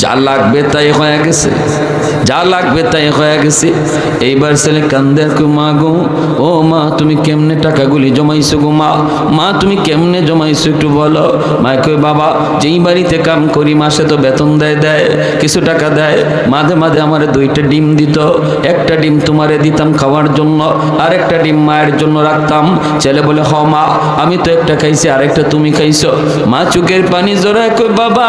যা লাগবে তাই হয়ে গেছে, যা লাগবে তাই হয়ে গেছে। এইবার ছেলে কান্দে, মা গো, ও মা তুমি কেমনে টাকাগুলি জমাইছো গো মা, মা তুমি কেমনে জমাইছো একটু বলো। মা কই বাবা যেই বাড়িতে কাম করি মাসে তো বেতন দেয় কিছু টাকা দেয়, মাঝে মাঝে আমার 2টা ডিম দিত, একটা ডিম তোমারে দিতাম খাওয়ার জন্য, আরেকটা ডিম মায়ের জন্য রাখতাম। ছেলে বলে হ মা আমি তো একটা খাইছি আরেকটা তুমি খাইছো। মা চোখের পানি জড়ায় কই বাবা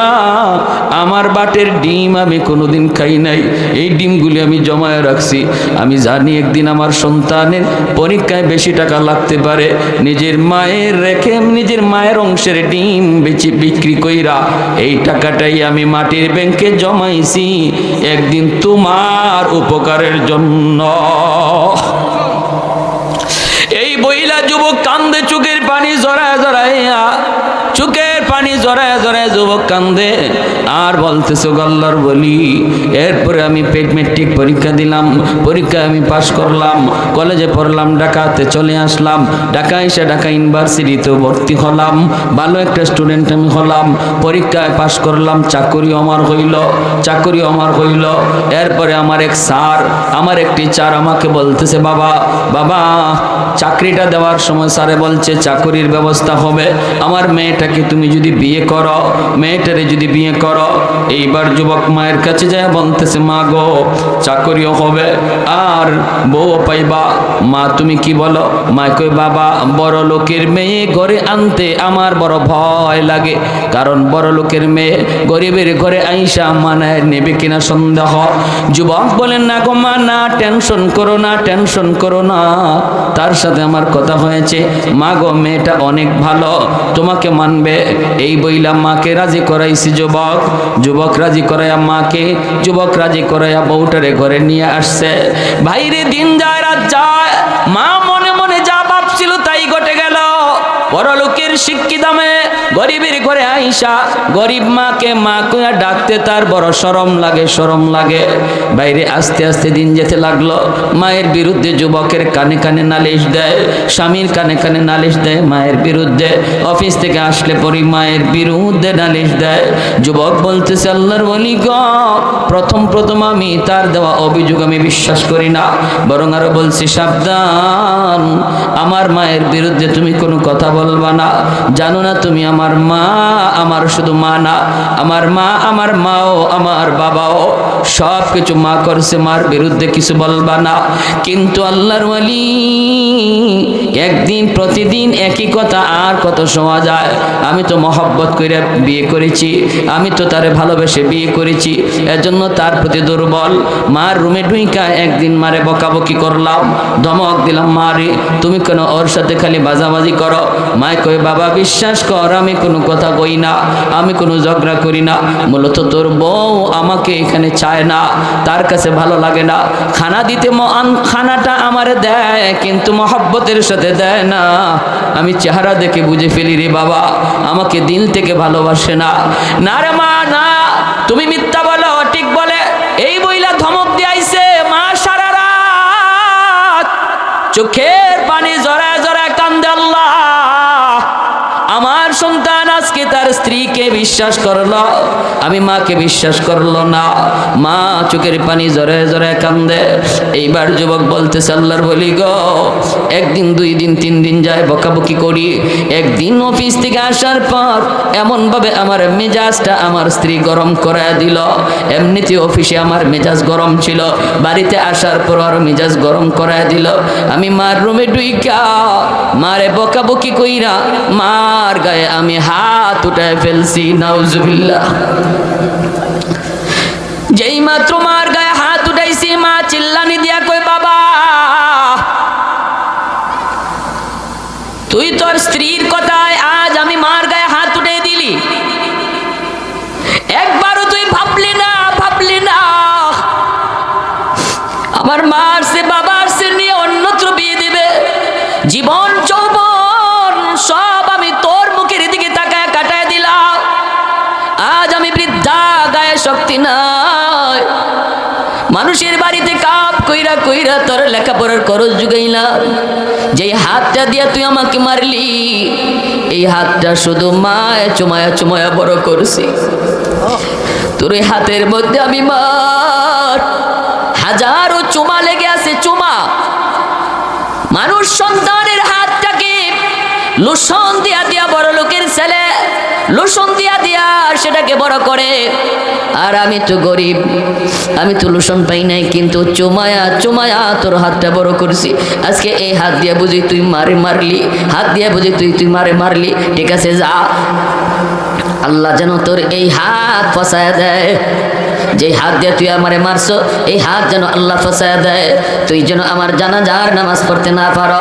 আমার বাটের ডিম আমি কোনোদিন খাই নাই, এই ডিমগুলি আমি জমায় রাখছি, আমি জানি একদিন আমার সন্তানের পরীক্ষায় বেশি টাকা লাগতে পারে, নিজের মায়ের রেখে নিজের মায়ের অংশের ডিম বিক্রি কইরা এই টাকাটাই আমি মাটির ব্যাংকে জমাইছি একদিন তোমার উপকারের জন্য। এই বইলা যুবক কান্দে, চোখের পানি জড়ায় জড়াইয়া, চোখের পানি জড়ায় জড়ায় যুবক কান্দে আর বলতেছে আল্লাহর বলি। এরপরে আমি মেট্রিক পরীক্ষা দিলাম, পরীক্ষায় আমি পাশ করলাম, কলেজে পড়লাম, ঢাকাতে চলে আসলাম, ঢাকা এসে ঢাকা ইউনিভার্সিটিতে ভর্তি হলাম, ভালো একটা স্টুডেন্ট আমি হলাম, পরীক্ষায় পাশ করলাম, চাকরিও আমার হইল। এরপরে আমার এক স্যার, আমার এক টিচার আমাকে বলতেছে বাবা চাকরিটা দেওয়ার সময় স্যারে বলছে চাকরির ব্যবস্থা হবে, আমার মেয়েটাকে তুমি যদি বিয়ে করো, মেয়েটারে যদি বিয়ে করো। এইবার যুবক মায়ের কাছে যায় বলতেছে মা গো চাকরিও হবে আর বউ পাইবা। মা তুমি কি বলো? মা কই বাবা বড় লোকের মেয়ে ঘরে আনতে আমার বড় ভয় লাগে, কারণ বড় লোকের মেয়ে গরিবের ঘরে আইসা মানায় নেবে কিনা সন্দেহ। যুবক বলেন না গো মা না টেনশন করো না, তার সাথে আমার কথা হয়েছে, মা গো মেয়েটা অনেক ভালো, তোমাকে মানবে। এই বইলা মাকে রাজি করাইছি। যুবক রাজি করাইয়া মাকে, যুবক রাজি করাইয়া বউটারে ঘরে নিয়ে আসছে। ভাইরে দিন যায় রাত যায়, মা মনে মনে যা ভাবছিল তাই ঘটে গেল। বড় লোকের শিক্ষিত মেয়ে গরিবের ঘরে আইসা গরিব মাকে মা কইয়া ডাকতে তার বড় শরম লাগে। বাইরে আস্তে আস্তে দিন যেতে লাগলো, মায়ের বিরুদ্ধে যুবকের কানে কানে নালিশ দেয়, স্বামীর কানে কানে নালিশ দেয় মায়ের বিরুদ্ধে, অফিস থেকে আসলে পরে মায়ের বিরুদ্ধে নালিশ দেয়। যুবক বলতেছে আল্লাহর ওলি গো প্রথম আমি তার দেওয়া অভিযোগ আমি বিশ্বাস করি না, বরং আরো বলছি সাবধান, আমার মায়ের বিরুদ্ধে তুমি কোনো কথা বলবা না। জানো না তুমি আমার মা, আমার শুধু মা না, আমার মা, আমার মাও, আমার বাবাও সব কিছু মা করছে, মার বিরুদ্ধে কিছু বলবা না। কিন্তু আল্লাহর ওয়ালি একদিন প্রতিদিন একই কথা আর কত শোনা যায়। আমি তো মহব্বত করে বিয়ে করেছি, আমি তো তারে ভালোবেসে বিয়ে করেছি, এজন্য তার প্রতি দুর্বল। মার রুমে ঢুইকা একদিন মারে বকাবকি করলাম, ধমক দিলাম, মারে তুমি কেন ওর সাথে খালি বাজাবাজি করো? মায় কই বাবা বিশ্বাস কর আমি কোনো কথা কই না, আমি কোনো ঝগড়া করি না, মূলত তোর বউ আমাকে এখানে চায় না, তার কাছে ভালো লাগে না, খানা দিতে খানাটা আমারে দেয় কিন্তু মহব্বতের সাথে দেয় না, আমি চেহারা দেখে বুঝে ফেলি রে বাবা আমাকে দিল থেকে ভালোবাসে না। না রে মা না, তুমি মিথ্যা বলো, ঠিক বলে এই বইলা ধমক দিয়ে আইছে। মা সারা রাত চোখের পানি জড়ায় জড়ায় কান্দে, আল্লাহ আমার সন্তান আজকে তার স্ত্রীকে বিশ্বাস করলো, আমি মাকে বিশ্বাস করলো না। মা চোখের পানি জড়ায় জড়ায় কান্দে। এইবার যুবক বলতেছে আল্লাহর বলি গো একদিন 2 দিন 3 দিন যায় বকাবকি করি, একদিন অফিস থেকে আসার পর এমনভাবে আমার মেজাজটা আমার স্ত্রী গরম করে দিল। এমনিতে অফিসে আমার মেজাজ গরম ছিল, বাড়িতে আসার পর আরো মেজাজ গরম করে দিল। আমি মার রুমে ঢুইকা মারে বকাবকি কইরা মার গায়ে আমি হাত উঠায় ফেলছি, নাউজুবিল্লাহ। যেই মাত্র মার গায়ে হাত উঠাইছি মা চিল্লানি দিয়া কই বাবা তুই তোর স্ত্রীর কথায় আজ আমি মার গায়ে হাত উঠে দিলি, একবারও তুই ভাবলি না আমার মার সে বাবার সে নিয়ে অন্যত্র বিয়ে দেবে, জীবন যৌবন সব আমি তোর মুখের দিকে তাকায় কাটায় দিলাম, আজ আমি বৃদ্ধা গায়ে শক্তি নাই, মানুষের বাড়িতে কাপ কইরা কইরা তোর লেখাপড়ার খরচ জুগাইলাম, যেই হাতটা দিয়া তুই আমাকে মারলি এই হাতটা শুধু মায়া চুমায়া চুমায়া বড় করছি, তোর এই হাতের মধ্যে আমি মার, হাজারো চুমা লেগে আছে, চুমা। মানুষ সন্তানের হাতটাকে লোশন দিয়া দিয়া, বড় লোকের ছেলে লোশন দিয়া দিয়া সেটাকে বড় করে। আর আমি তো গরিব, আমি তো লোশন পাই নাই, কিন্তু চুমায়া চুমায়া তোর হাতটা বড় করছি। আজকে এই হাত দিয়ে বুঝি তুই মারলি, হাত দিয়ে বুঝি তুই মারলি। ঠিক আছে, যা, আল্লাহ যেন তোর এই হাত ফসায়া দেয়। যে হাত দিয়ে তুই আমারে মারছো, এই হাত যেন আল্লাহ ফসায়া দেয়, তুই যেন আমার জানাজার নামাজ পড়তে না পারো।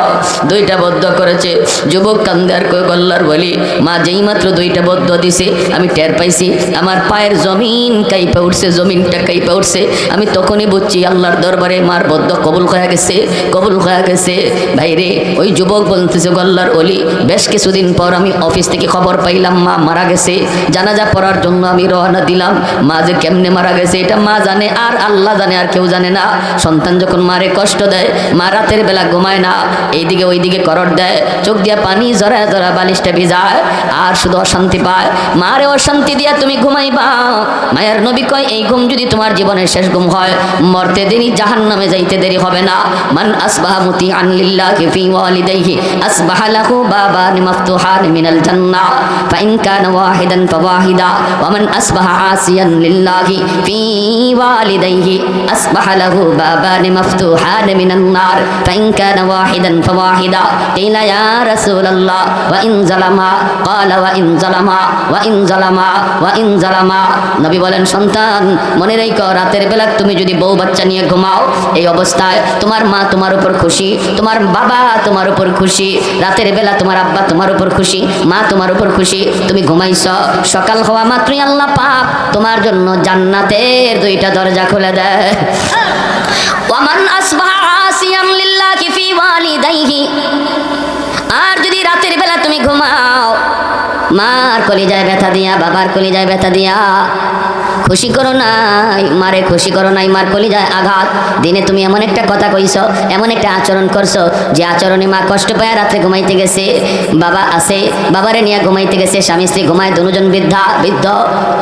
দুইটা বদ্ধ করেছে। যুবক কান্দে আর কই গল্লার বলি, মা যেই মাত্র দুইটা বদ্ধ দিছে আমি টের পাইছি আমার পায়ের জমিন কাইপা উঠছে, জমিনটা কাইপা উঠছে। আমি তখনই বুঝছি আল্লাহর দরবারে মার বদ্ধ কবুল হয়ে গেছে, কবুল হয়ে গেছে। ভাইরে, ওই যুবক বলতেছে গল্লার অলি, বেশ কিছুদিন পর আমি অফিস থেকে খবর পাইলাম মা মারা গেছে। জানাজা পড়ার জন্য আমি রওনা দিলাম। মা যে কেমনে মারা গেছে এটা মা জানে, আর আল্লাহ জানে, আর কেউ জানে না। সন্তান যখন মারে কষ্ট দেয়, মা রাতের বেলা ঘুমায় না, এইদিকে ওইদিকে করট দেয়, চোখ দিয়া পানি জড়ায় জড়া বালিশটা ভিজায়, আর শুধু অশান্তি পায়। মারে অশান্তি দিয়া তুমি ঘুমাইবা। মায়ের নবী কয়, এই ঘুম যদি তোমার জীবনের শেষ ঘুম হয়, মরতে দেরি, জাহান্নামে যাইতে দেরি হবে না। মান আসবাহা মুতিআন লিল্লাহি ফি ওয়ালিদাইহি আসবাহা লাহু বাবান মাফতুহান মিনাল জান্নাহ ফাইন কানা ওয়াহিদান ফাওয়াহিদা ওয়া মান আসবাহা আসিয়ান লিল্লাহি ফি ওয়ালিদাইহি আসবাহা লাহু বাবান মাফতুহান মিনান নার ফাইন কানা ওয়াহিদান ফাওয়াহিদা। কিলা ইয়া রাসূলুল্লাহ ওয়া ইন যালামা, ক্বালা ওয়া ইন যালামা ওয়া ইন যালামা ওয়া ইন যালামা। নবী বলেন, সন্তান মনে রেখো, রাতের বেলা তুমি যদি বউ বাচ্চা নিয়ে ঘুমাও, এই অবস্থায় তোমার মা তোমার উপর খুশি, তোমার বাবা তোমার উপর খুশি, রাতের বেলা তোমার আব্বা তোমার উপর খুশি, মা তোমার উপর খুশি, তুমি ঘুমাইছ, সকাল হওয়া মাত্রই আল্লাহ পাক তোমার জন্য জান্নাতের দুইটা দরজা খুলে দেয়। ওয়ামান আসবাহা আসিয়ান লিল্লাহি ফি ওয়ালিদাইহি, আর যদি রাতের বেলা তুমি ঘুমাও, মার কলিজায় ব্যথা দিয়া, বাবার কলিজায় ব্যথা দিয়া, খুশি করো নাই মারে, খুশি করো নাই, মার কলিজায় আঘাত। দিনে তুমি এমন একটা কথা কইছো, এমন একটা আচরণ করছো, যে আচরণে মা কষ্ট পায় রাত্রে ঘুমাইতে গেছে, বাবা আছে বাবারে নিয়ে ঘুমাইতে গেছে, স্বামী স্ত্রী ঘুমায়, দুজন বৃদ্ধ।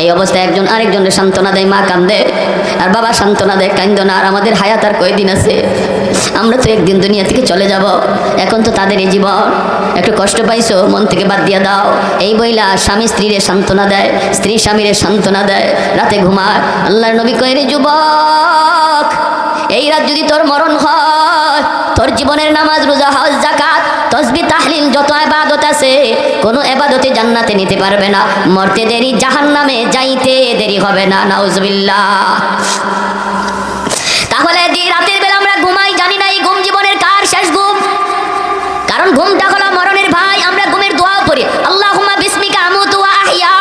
এই অবস্থায় একজন আরেকজনের সান্ত্বনা দেয়, মা কান্দে আর বাবা সান্ত্বনা দেয়, কান্দো না, আর আমাদের হায়াত আর কয়দিন আছে, আমরা তো একদিন দুনিয়া থেকে চলে যাব, এখন তো তাদের এই জীবন, একটু কষ্ট পাইছো মন থেকে বাদ দিয়ে দাও। এই বইলা স্বামী স্ত্রীরে সান্ত্বনা দেয়, স্ত্রী স্বামীরে সান্ত্বনা দেয়, রাতে ঘুমায়। আল্লাহর নবী কয়, রে যুবক, এই রাত যদি তোর মরণ হয়, তোর জীবনের নামাজ রোজা হজ যাকাত তসবিহ তাহলিল যত ইবাদত আছে, কোনো ইবাদতে জান্নাতে নিতে পারবে না। মরতে দেরি, জাহান্নামে যাইতে দেরি হবে না। নাউজুবিল্লাহ। তাহলে যে রাতের বেলা আমরা ঘুমাই, জানি না এই ঘুম জীবনের কার শেষ ঘুম, কারণ ঘুমটা হলো মরণের ভাই। আমরা ঘুমের দোয়াও পড়ি, আল্লাহুম্মা বিসমিকা আমুতু ওয়া আহইয়া,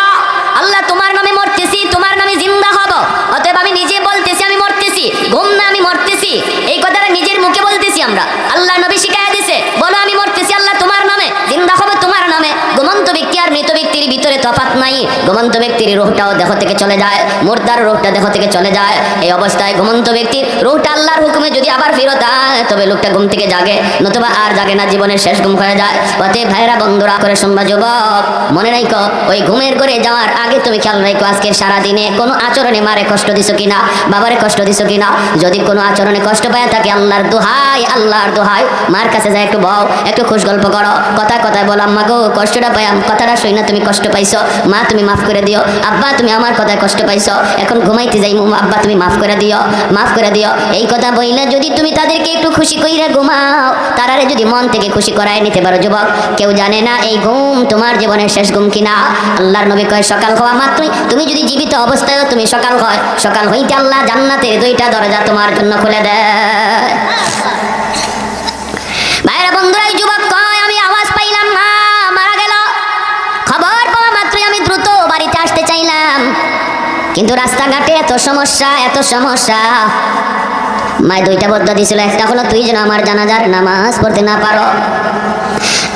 আল্লাহ তোমার নামে মরতেছি, তোমার নামে জিন্দা হব। অতএব আমি নিজে বলতেছি আমি মরতেছি, ঘুম না আমি মরতেছি, এই কথাটা নিজের মুখে বলতেছি আমরা। আল্লাহ নবী শিখাইয়া দিছে, বলো আমি মরতেছি আল্লাহ তোমার নামে, জিন্দা হব তোমার নামে। ঘুমন্ত ব্যক্তি আর মৃত ব্যক্তির ভিতরে তফাৎ নাই। ঘুমন্ত ব্যক্তির রূহটাও দেহ থেকে চলে যায়, মুর্দার রূহটা দেহ থেকে চলে যায়। এই অবস্থায় ঘুমন্ত ব্যক্তির রূহটা আল্লাহর হুকুমে যদি আবার ফেরত আয়, তবে লোকটা ঘুম থেকে জাগে, নতুবা আর জাগে না, জীবনের শেষ ঘুম হয়ে যায়। অতএব ভাইরা বন্ধুরা করে শুনবা, যুবক মনে রাখো, ওই ঘুমের করে যাওয়ার আগে তুমি খেয়াল রাখো, আজকের সারাদিনে কোনো আচরণে মারে কষ্ট দিছো কিনা, বাবারে কষ্ট দিছো কিনা। যদি কোনো আচরণে কষ্ট পায় থাকে, আল্লাহর দোহাই, আল্লাহর দোহাই, মার কাছে যায় একটু বও, একটু খুশ গল্প করো, কথায় কথায় বলো, আম্মা গো কষ্টটা পাই, কথাটা শুই না তুমি কষ্ট পাইছো, মা তুমি মাফ করে দিও, আব্বা তুমি আমার কথায় কষ্ট পাইছো, এখন ঘুমাইতে যাই, আব্বা তুমি মাফ করে দিও, মাফ করে দিও। এই কথা বইলে যদি তুমি তাদেরকে একটু খুশি কইরা ঘুমাও, তারারে যদি মন থেকে খুশি করায় নিতে পারো, যুবক কেউ জানে না এই ঘুম তোমার জীবনের শেষ ঘুম কিনা। আল্লাহর নবী কয়, সকাল হওয়া মাত্রই, তুমি যদি জীবিত অবস্থায় তুমি সকাল হয়, সকাল হইতে আল্লাহ জান্নাতের দুইটা দরজা তোমার জন্য খুলে দেয়। ভাইরা বন্ধুরা, এই যুবক কয়, আমি আওয়াজ পাইলাম না, মারা গেল। খবর পাওয়া মাত্রই আমি দ্রুত বাড়িতে আসতে চাইলাম, কিন্তু রাস্তাঘাটে এত সমস্যা, এত সমস্যা। মায় দুইটা বদ্ধ দিয়েছিল, একটা হলো তুই যেন আমার জানাজার নামাজ পড়তে না পারো।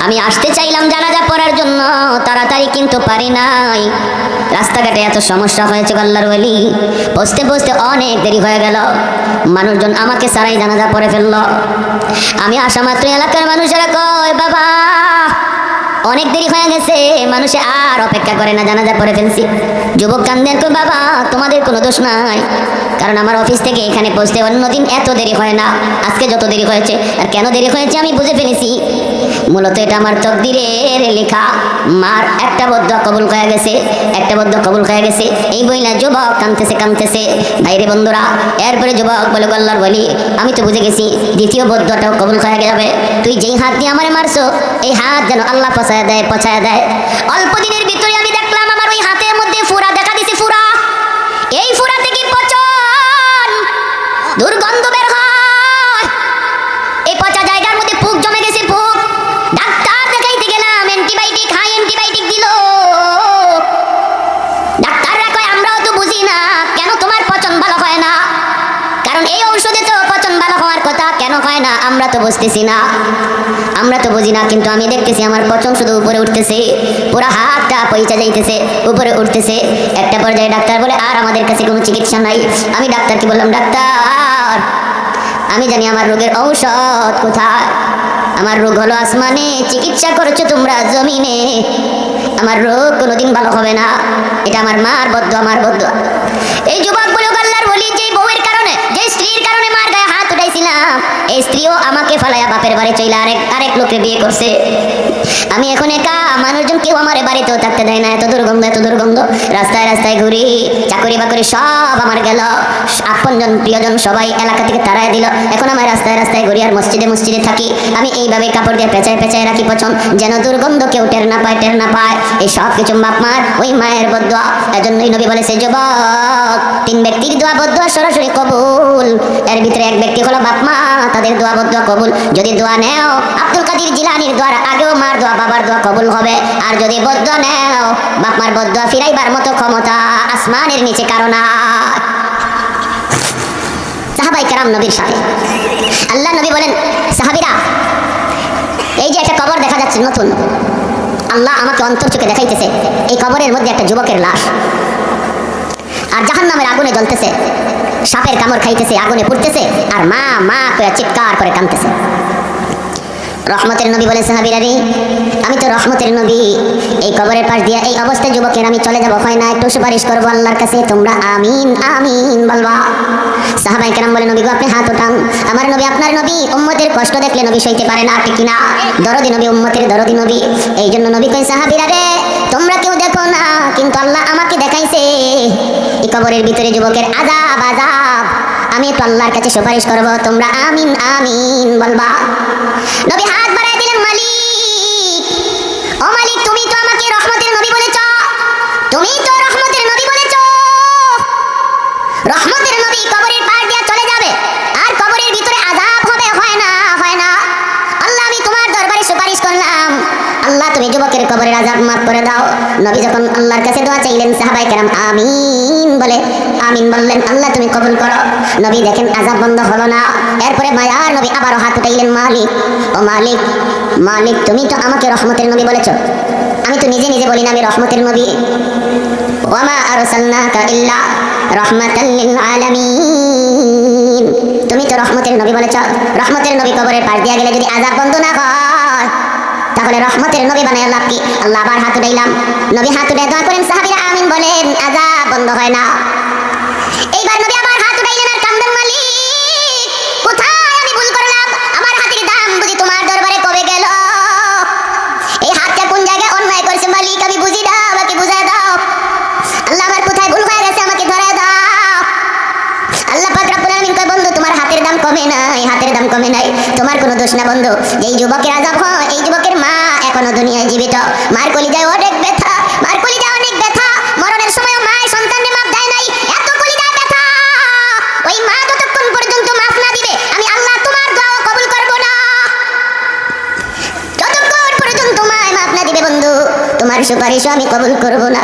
আমি আসতে চাইলাম জানাজা পড়ার জন্য তাড়াতাড়ি, কিন্তু পারি নাই, রাস্তাঘাটে এত সমস্যা হয়েছে। আল্লাহর ওলি বসতে বসতে অনেক দেরি হয়ে গেল, মানুষজন আমাকে সারাই জানাজা পড়ে ফেললো। আমি আসা মাত্র এলাকার মানুষেরা কয়, বাবা অনেক দেরি হয়ে গেছে, মানুষে আর অপেক্ষা করে না, জানাজা পড়ে ফেলছি। যুবক কান্দেন, কই বাবা তোমাদের কোনো দোষ নাই, কারণ আমার অফিস থেকে এখানে পৌঁছতে অন্যদিন এত দেরি হয় না, আজকে যত দেরি হয়েছে। আর কেন দেরি হয়েছে আমি বুঝে ফেলেছি, মূলত এটা আমার তকদিরের লেখা। মার একটা বদুয়া কবুল হয়ে গেছে, একটা বদুয়া কবুল হয়ে গেছে। এই বইলা যুবক কাঁদতেছে কাঁদতেছে। ভাইরে বন্ধুরা, এরপরে যুবক বলে, আল্লাহর বলি আমি তো বুঝে গেছি দ্বিতীয় বদুয়াটাও কবুল হয়ে যাবে। তুই যেই হাত দিয়ে আমারে মারছো, এই হাত যেন আল্লাহ পছায়া দেয়, পছায়া দেয়। অল্প দিনের ভিতরে আমি দেখলাম আমার ওই হাতের মধ্যে ফুরা দেখা দিছে, ফুরা। এই ফুরা থেকে পচন দুর্গন্ধ বের হয়, এই পচা জায়গার মধ্যে পুক জমে গেছে, পুক। ডাক্তার দেখাইতে গেলাম, অ্যান্টিবায়োটিক, হাই অ্যান্টিবায়োটিক দিল। ডাক্তাররা কয় আমরাও তো বুঝি না কেন তোমার পচন ভালো হয় না, কারণ এই ঔষধে তো পচন ভালো হওয়ার কথা, কেন হয় না আমরা তো বুঝতেছি না, আমরা তো বুঝি না। কিন্তু আমি দেখতেছি আমার পচন শুধু উপরে উঠতেছে, পুরো হাতটা পয়সা যাইতেছে, উপরে উঠতেছে। একটা পর্যায়ে ডাক্তার বলে আর আমাদের কাছে কোনো চিকিৎসা নাই। আমি ডাক্তারকে বললাম, ডাক্তার আমি জানি আমার রোগের ঔষধ কোথায়, আমার রোগ হলো আসমানে, চিকিৎসা করেছো তোমরা জমিনে, আমার রোগ কোনোদিন ভালো হবে না, এটা আমার মার বদ্দুয়া, আমার বদ্দুয়া। এই যুবক বলে, আল্লাহর বলি যে বউয়ের কারণে, যে স্ত্রীর কারণে মার গায়ে হাত উঠাইছিলাম, এই স্ত্রীও আমাকে ফালাইয়া বাপের বাড়ি চইলা আরেক লোককে বিয়ে করছে। আমি এখন একা, মানুষজন কেউ আমার বাড়িতেও থাকতে দেয় না, এত দুর্গন্ধ, এত দুর্গন্ধ। রাস্তায় রাস্তায় ঘুরি, চাকরি বাকরি সব আমার গেল, আপনজন প্রিয়জন সবাই এলাকা থেকে তাড়ায় দিল। এখন আমার রাস্তায় রাস্তায় ঘুরি আর মসজিদে মসজিদে থাকি। আমি এইভাবে কাপড় দিয়ে পেঁচায় পেঁচায় রাখি পছন, যেন দুর্গন্ধ কেউ টের না পায়, টের না পায়। এই সব কিছু বাপ মার, ওই মায়ের বদুয়া। এজন্যই নবী বলেছে, যুবক তিন ব্যক্তির দোয়া বদুয়া সরাসরি কবুল, এর ভিতরে এক ব্যক্তি হলো বাপ মা, তাদের দোয়া বদুয়া কবুল। যদি দোয়া নেও আব্দুল কাদের জিলানীর দোয়ার আগেও মার দোয়া বাবার দোয়া কবুল হবে। আর যদি বদুয়া নেও, বাপ মার বদুয়া ফিরাইবার মতো ক্ষমতা আসমানের নিচে কারো না। সাহাবায়ে কেরাম নবীর সাথে, আল্লাহ নবী বলেন, সাহাবীরা এই যে একটা কবর দেখা যাচ্ছে নতুন, আল্লাহ আমাকে অন্তর চোখে দেখাইতেছে, এই কবরের মধ্যে একটা যুবকের লাশ, আর জাহান্নামের আগুনে জ্বলতেছে, সাপের কামড় খাইতেছে, আগুনে পুড়তেছে, আর মা মা করে চিৎকার করে কাঁদতেছে। রহমতের নবী বলে, সাহাবীরা রে আমি তো রহমতের নবী, এই কবরের পাশ দিয়ে এই অবস্থায় যুবকের আমি চলে যাব, হয় না একটু সুপারিশ করবো আল্লাহর কাছে, তোমরা আমিন আমিন বলবা। সাহাবায়ে কেরাম বলে, নবী গো আপনি হাত উঠান। আমার নবী আপনার নবী, উম্মতের কষ্ট দেখলে নবী সইতে পারে না, ঠিক কিনা? দরদি নবী, উম্মতের দরদি নবী। এই জন্য নবী কই, সাহাবীরা রে তোমরা কেউ দেখো না, কিন্তু আল্লাহ আমাকে দেখাইছে এই কবরের ভিতরে যুবকের আযাব, আযাব। আমি একটু আল্লাহর কাছে সুপারিশ করবো, তোমরা আমিন আমিন বলবা। নবী হাত বাড়ায় দিলেন, মালিক ও মালিক, তুমি তো আমাকে রহমতের নবী বলেছ, তুমি তো রহমতের নবী বলেছ, রহমতের নবী কবরের পাশ দিয়ে চলে যাবে আর কবরের ভিতরে আযাব হবে, হয় না, হয় না। আল্লাহ আমি তোমার দরবারে সুপারিশ করলাম, আল্লাহ তুমি যুবকের কবরের আযাব মাফ করে দাও। নবী যখন আল্লাহর কাছে দোয়া চাইলেন, সাহাবায়ে কেরাম আমিন বলে আমিন বললেন, আল্লাহ তুমি কবুল করো। নবী দেখেন আযাব বন্ধ হলো না। এরপরে মায়ার নবী আবারও হাত উঠাইলেন, মালিক ও মালিক, মালিক তুমি তো আমাকে রহমতের নবী বলেছ, আমি তো নিজে নিজে বলি না আমি রহমতের নবী। ওয়ামা আরসালনাকা ইল্লা রাহমাতাল লিল আলামিন, তুমি তো রহমতের নবী বলেছ, রহমতের নবী কবরের পাশ দিয়ে গেলে যদি আযাব বন্ধ না হয়, তাহলে রহমতের নবী বানায় লাভ কি? আল্লাহ আবার হাত উঠাইলাম, নবী হাত উঠে দোয়া করেন, সাহাবীরা আমিন বলেন, আযাব বন্ধ হয় না। এইবার নবী আবার হাত উঠাইলেন আর কান্দেন, মালিক কোথায় আমি ভুল করলাম, আমার হাতের দাম বুঝি তোমার দরবারে কবে গেল, এই হাতটা কোন জায়গায় অন্যায় করছে মালিক আমি বুঝি না, আমাকে বুঝায় দাও। আল্লাহ আমার কোথায় ভুল হয়ে গেছে আমাকে ধরায় দাও। আল্লাহ পাক রব্বুল আলামিন কয়, বন্ধু তোমার হাতের দাম কমে নাই, হাতের দাম কমে নাই, তোমার কোনো দোষ না বন্ধু। যেই যুবকের আযাব হয়, এই যুবকের মা এখনো দুনিয়ায় জীবিত, মার কলিজায় অনেক ব্যথা, মার কলিজায় অনেক ব্যথা, মরণের সময় মা সন্তানকে মাপ দেয় নাই, এত কলিজায় ব্যথা, ওই মা যতক্ষণ পর্যন্ত মাফ না দিবে আমি আল্লাহ তোমার দোয়া কবুল করব না, যতক্ষণ পর্যন্ত মা মাফ না দিবে বন্ধু তোমার সুপারিশও আমি কবুল করব না।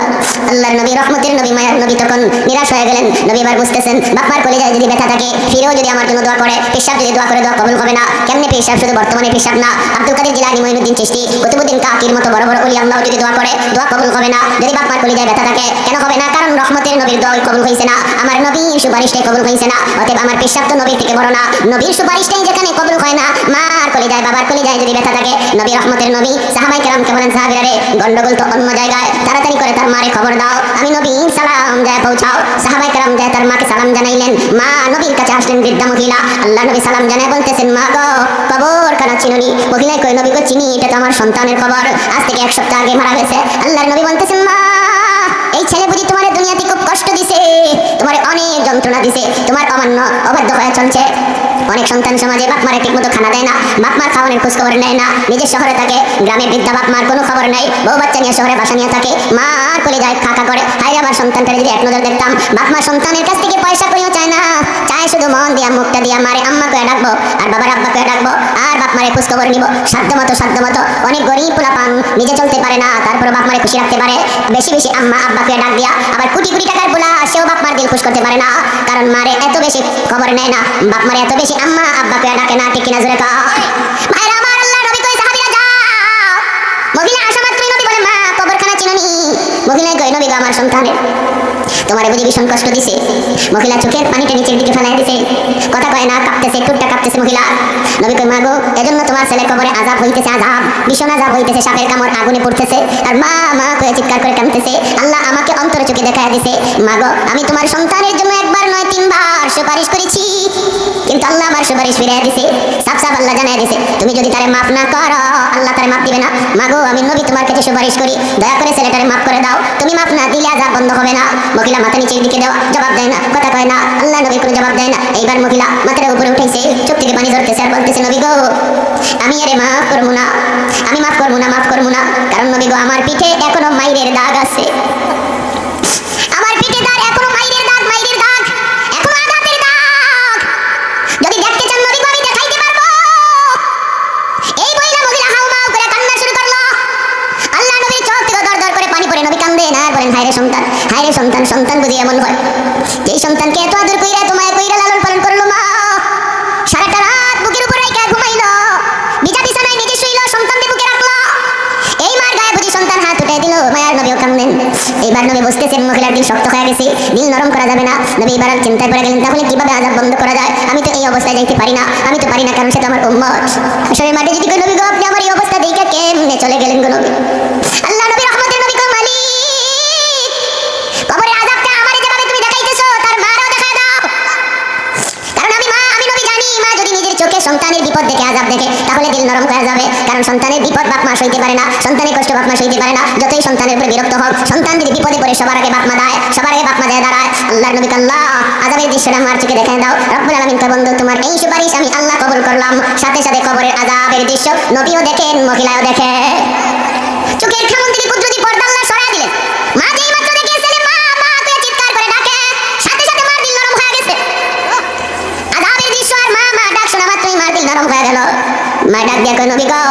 আল্লাহর নবী, রহমতের নবী, মায়ার নবী তখন নিরাশ হয়ে গেলেন। নবী এবার বুঝতেছেন বাপমার কলিজায় যদি ব্যথা থাকে, ফিরেও যদি আমার জন্য দোয়া করে, পেশাব যদি দোয়া করে, দোয়া কবুল হবে না। কেমনে পেশাব? শুধু বর্তমানে পেশাব না, আব্দুল কাদের জিলানী, মঈনুদ্দিন চিশতি, কুতুবউদ্দিন কাকির মতো বড় বড় ওলি আল্লাহ যদি দোয়া করে, দোয়া কবুল হবে না। যদি বাপমার কলিজায় ব্যথা থাকে, কেন হবে না? কারণ রহমতের নবীর দোয়া কবুল হয়েছে না, আমার নবীর সুপারিশটাই কবুল হয়েছে না। অতএব আমার পেশাব তো নবীর থেকে বড় না, নবীর সুপারিশটাই যেখানে কবুল হয় না, মার কলিজায় বাবার কলিজায় যদি ব্যথা থাকে, নবী রহমতের নবী সাহাবায়ে কেরামকে বলেন, সাহাবীরা রে গন্ডগোল তো অন্য জায়গায়, তাড়াতাড়ি করে তার মারে খবর দাও, আমি নবী সালাম যায় পৌঁছাও। সাহাবায়ে কেরাম যায় তার মাকে সালাম জানাইলেন। মা নবীর কাছে আসলেন বৃদ্ধা মহিলা, আল্লাহ নবী সালাম জানায় বলতেছেন, মা গো কবর খানা চিনুনি? মহিলায় কই, নবী গো চিনি, এটা তো আমার সন্তানের খবর, আজ থেকে 1 সপ্তাহ আগে মারা গেছে। আল্লাহর নবী বলতেছেন, মা এই ছেলে বুঝি তোমার দুনিয়াতে খুব কষ্ট দিছে, তোমার অনেক যন্ত্রণা দিছে, তোমার অমান্য অবাধ্য হয়ে চলছে। অনেক সন্তান সমাজে বাপ মারে ঠিক মতো খানা দেয় না, বাপ মার খাওয়ানোর খোঁজ খবর নেয় না, নিজের শহরে থাকে, গ্রামে বৃদ্ধা বাপ মার কোনো খবর নেই, বউ বাচ্চা নিয়ে শহরে বাসা নিয়ে থাকে, মার কোলে যায় খাকা করে। হায় আবার সন্তানটারে যদি এক নজর দেখতাম, বাপ মা সন্তানের কাছ থেকে পয়সা করিও চায় না, চায় শুধু মন দিয়া মুখটা দিয়া মারে আম্মা করে ডাকবো, আর বাবার আব্বা করে ডাকবো, আর বাপ মারে খোঁজ খবর নিব সাধ্য মতো। অনেক গরিব পোলাপান নিজে চলতে পারে না, তারপরে বাপ মারে খুশি রাখতে পারে, বেশি বেশি আম্মা আব্বাকে ডাক দিয়া। আবার কোটি কোটি টাকার পোলা সেও বাপ মার দিল খুশ করতে পারে না, কারণ মারে এত বেশি খবর নেয় না, বাপ মারে এত বেশি আম্মা আব্বাকে ডাকে না। ঠিক কিনা জোরে কয়? ভাইরা আমার, আল্লাহ নবী কই, সাহাবীরা যাও। মহিলা আসা মাত্রই নবী বলে, মা কবরখানা চিনুনি? মহিলা কই, নবী গো আমার সন্তানের তোমারে বুঝি ভীষণ কষ্ট দিছে। মহিলা চোখের পানিটা নিচের দিকে ফেলাই দিছে, কথা কয় না, কাঁপতেছে, টুটটা কাঁপতেছে মহিলা। নবী কই, মা গো এজন্য তোমার ছেলে কবরে আযাব হইতেছে, আযাব ভীষণ আযাব হইতেছে, সাপের কামড় আগুনে পড়তেছে, আর মা মা কয়ে চিৎকার করে কাঁদতেছে। আল্লাহ আমাকে অন্তর চোখে দেখায় দিছে, মা গো আমি তোমার সন্তানের জন্য 1 বার নয় 3 বার সুপারিশ করেছি, কিন্তু আল্লাহ আমার সুপারিশ ফিরিয়ে দিছে। সাফ সাফ আল্লাহ জানায় দিছে, তুমি যদি তারে মাফ না করো আল্লাহ তারে মাফ দিবে না। মা গো আমি নবী তোমার কাছে সুপারিশ করি, দয়া করে ছেলেটারে মাফ করে দাও, তুমি মাফ না দিলে আযাব বন্ধ হবে না। মহিলা মাথা নিচের দিকে দেওয়া, জবাব দেয় না, কথা কয় না, আল্লাহ নবী কোনো জবাব দেয় না। এইবার মহিলা মাথার উপরে উঠেছে, চোখ থেকে পানি ঝরতেছে, আর বলতেছে, নবী গো আমি আরে মাফ করবো না, আমি মাফ করবো না, কারণ নবী গো আমার পিঠে এখনো মাইরের দাগ আছে, আমার পিঠে তার এখনো মাইরের দাগ, এখনো আঘাতের দাগ, যদি দেখতে চান নবী গো আমি দেখাইতে পারবো। এই বইলা মহিলা হাউমাউ করে কান্না শুরু করলো। আল্লাহ নবীর চোখ থেকে দর দর করে পানি পড়ে, নবী কান্দেন আর বলেন, হায় রে সন্তান, সন্তান বুঝি এমন হয়, যেই সন্তানকে এত আদর কইরা এত মায়া কইরা লালন পালন করলো, মা সারাটা রাত বুকের উপর রাইখা ঘুমাইলো, বিছা বিছানায় নিজে শুইলো, সন্তানকে বুকে রাখলো, এই মার গায়ে বুঝি সন্তান হাত উঠাই দিল। মায়ার নবীও কান্দেন। এইবার নবী বুঝতেছেন মহিলার দিল শক্ত হয়ে গেছে, দিল নরম করা যাবে না। নবী এবার আর চিন্তায় পড়ে গেলেন, তাহলে কিভাবে আযাব বন্ধ করা যায়? আমি তো এই অবস্থায় যাইতে পারি না, কারণ সে তো আমার উম্মত। আসলে মাঠে যদি কই, নবী গো আপনি আমার এই অবস্থা দেখে কেমনে চলে গেলেন গো নবী? আল্লাহ নবী রহমতের নবী কই, মালিক কবরের আযাবটা আমারে যেভাবে তুমি দেখাইতেছো তার মারও দেখায় দাও, কারণ আমি নবী জানি, মা যদি নিজের চোখে সন্তানের বিপদ দেখে আযাব দেখে তাহলে দিল নরম হয়ে যাবে, কারণ সন্তানের বিপদ বাপ মা সইতে পারে না, সন্তানের কষ্ট বাপ মা সইতে পারে না, যতই সন্তানের উপরে বিরক্ত হোক, সন্তান যদি বিপদে পড়ে সবার আগে বাপ মা দেয়, সবার আগে বাপ মা যায় দাঁড়ায়। আল্লাহর নবী আল্লাহ আযাবের দৃশ্যটা আমার চোখে দেখে দাও। রব্বুল আলামিন কয়, বন্ধু তোমার এই সুপারিশ আমি আল্লাহ কবুল করলাম। সাথে সাথে কবরের আযাবের দৃশ্য নবীও দেখেন, মহিলাও দেখে। চোখের খামন থেকে কুদরতি পর্দা আল্লাহ সরায় দিলেন। মা যেই মাত্র দেখেছিলেন মা মা করে চিৎকার করে ডাকে, সাথে সাথে মার দিল নরম হয়ে গেছে। আযাবের দৃশ্য আর মা ডাক শোনা মাত্রই মার দিল নরম হয়ে গেল। মা ডাক দিয়ে কয়, নবী গো,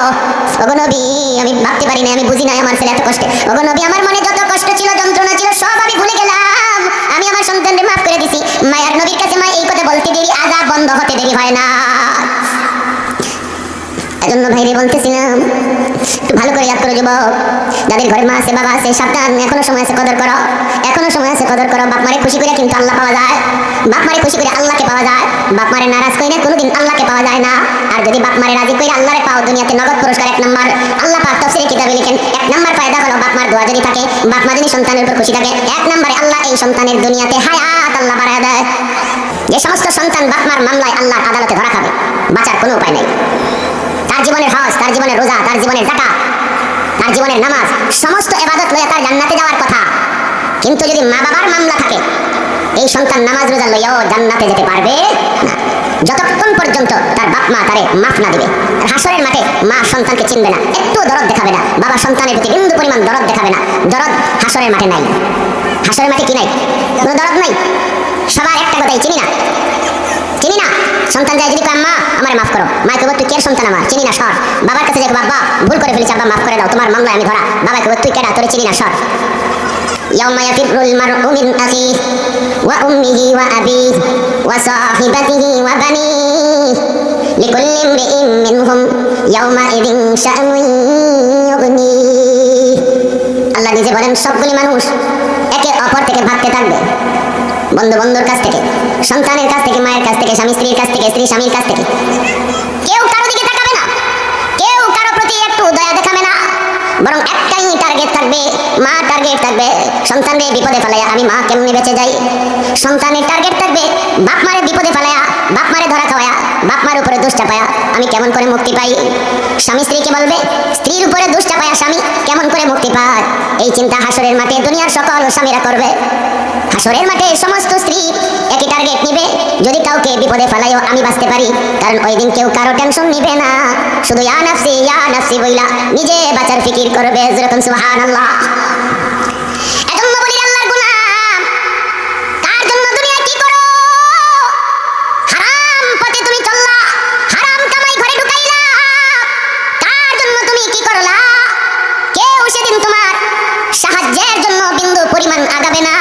ওগো নবী আমি ভাবতে পারি না, আমি বুঝি নাই আমার ছেলে এত কষ্টে। ওগো নবী আমার মনে যত কষ্ট ছিল, যন্ত্রণা ছিল, সব আমি ভুলে গেলাম, আমি আমার সন্তানকে মাফ করে দিছি। মায়ার নবীর কাছে মা এই কথা বলতে দেরি, আযাব বন্ধ হতে দেরি হয় না। এজন্য ভাইরে বলতেছিলাম, একটু ভালো করে ইয়াদ করো যুবক, যাদের ঘরে মা আছে বাবা আছে, সাবধান, এখনো সময় আছে, কদর করো, এখনো সময় আছে, কদর করো। বাপ মারে খুশি করে কিন্তু আল্লাহ পাওয়া যায়, বাপ মারে খুশি করে আল্লাহকে পাওয়া যায়, বাপ মারে নারাজ করে কোনোদিন আল্লাহকে পাওয়া যায় না। আর যদি বাপ মারে রাজি করে আল্লাহরে পাও, দুনিয়াতে নগদ পুরস্কার 1 নম্বর। আল্লাহ পাক তাফসীরে কিতাবে লিখেন, 1 নম্বর ফায়দা হলো বাপ মার দোয়া যদি থাকে, বাপ মা যদি সন্তানের উপর খুশি থাকে, 1 নম্বরে আল্লাহ এই সন্তানের দুনিয়াতে হায়াত আল্লাহ বাড়ায় দেয়। যে সমস্ত সন্তান বাপ মার মামলায় আল্লাহর আদালতে ধরা খাবে, বাঁচার কোনো উপায় নেই। তার জীবনের হজ, তার জীবনের রোজা, তার জীবনের যাকাত, তার জীবনের নামাজ, সমস্ত ইবাদত লইয়া তার জান্নাতে যাওয়ার কথা, কিন্তু যদি মা বাবার মামলা থাকে, এই সন্তান নামাজ রোজা লইয়াও জান্নাতে যেতে পারবে না, যতক্ষণ পর্যন্ত তার বাপ মা তারে মাফ না দিবে। আর হাসরের মাঠে মা সন্তানকে চিনবে না, একটু দরদ দেখাবে না, বাবা সন্তানের প্রতি বিন্দু পরিমাণ দরদ দেখাবে না। দরদ হাসরের মাঠে নাই। হাসরের মাঠে কি নাই? কোনো দরদ নাই। সবার একটা কথাই, চিনি না। সন্তান যায় যদি কয়, আম্মা আমারে মাফ করো, মা কইব তুই কে সন্তান আমার, চিনি না, সর। বাবার কাছে যাই, বাবা ভুল করে ফেলেছি, আব্বা মাফ করে দাও, তোমার মামলায় আমি ধরা। বাবা কইব তুই কেডা, তোরে চিনি না, সর। ইয়াউমা ইয়াফিরুল মারউ মিন আখিহি ওয়া উম্মিহি ওয়া আবিহি ওয়া সাহিবাতিহি ওয়া বানিহি লিকুল্লি ইমরিইন মিনহুম ইয়াউমা ইযিন শাআনুন ইউগনিহি। আল্লাহ নিজে বলেন, সবগুলি মানুষ একে অপর থেকে ভাগতে থাকবে, বন্ধুর কাছ থেকে, সন্তানের কাছ থেকে, মায়ের কাছ থেকে, স্বামী স্ত্রীর কাছ থেকে, স্ত্রী স্বামীর কাছ থেকে, কেউ কারো দিকে তাকাবে না। টার্গেট থাকবে, মা টার্গেট থাকবে সন্তানের বিপদে ফেলাইয়া আমি মা কেমনে বেঁচে যাই। সন্তানের টার্গেট থাকবে বাপ মারে বিপদে ফেলাইয়া, বাপ মারে ধরা খাওয়ায়া, বাপ মার উপরে দোষ চাপায়া আমি কেমন করে মুক্তি পাই। স্বামী স্ত্রীকে বলবে, স্ত্রীর উপরে দোষ চাপায়া স্বামী কেমন করে মুক্তি পায়। এই চিন্তা হাসরের মাঠে দুনিয়ার সকল স্বামীরা করবে। হাসরের মাঠে সমস্ত স্ত্রী একই টার্গেট নিবে, যদি কাউকে বিপদে ফেলাইও আমি বাঁচতে পারি, কারণ ওই দিন কেউ কারো টেনশন নিবে না, শুধু ইয়া নাফসি বইলা নিজে বাঁচার ফিকির করবে। যেরকম সুবহানাল্লাহ। এজন্য বলি আল্লাহর গোলাম, কার জন্য দুনিয়ায় কি করো? হারাম পথে তুমি চললা, হারাম কামাই ঘরে ঢুকাইলা, কার জন্য তুমি কি করলা? কেউ সেদিন তোমার সাহায্যের জন্য বিন্দু পরিমাণ আগাবে না,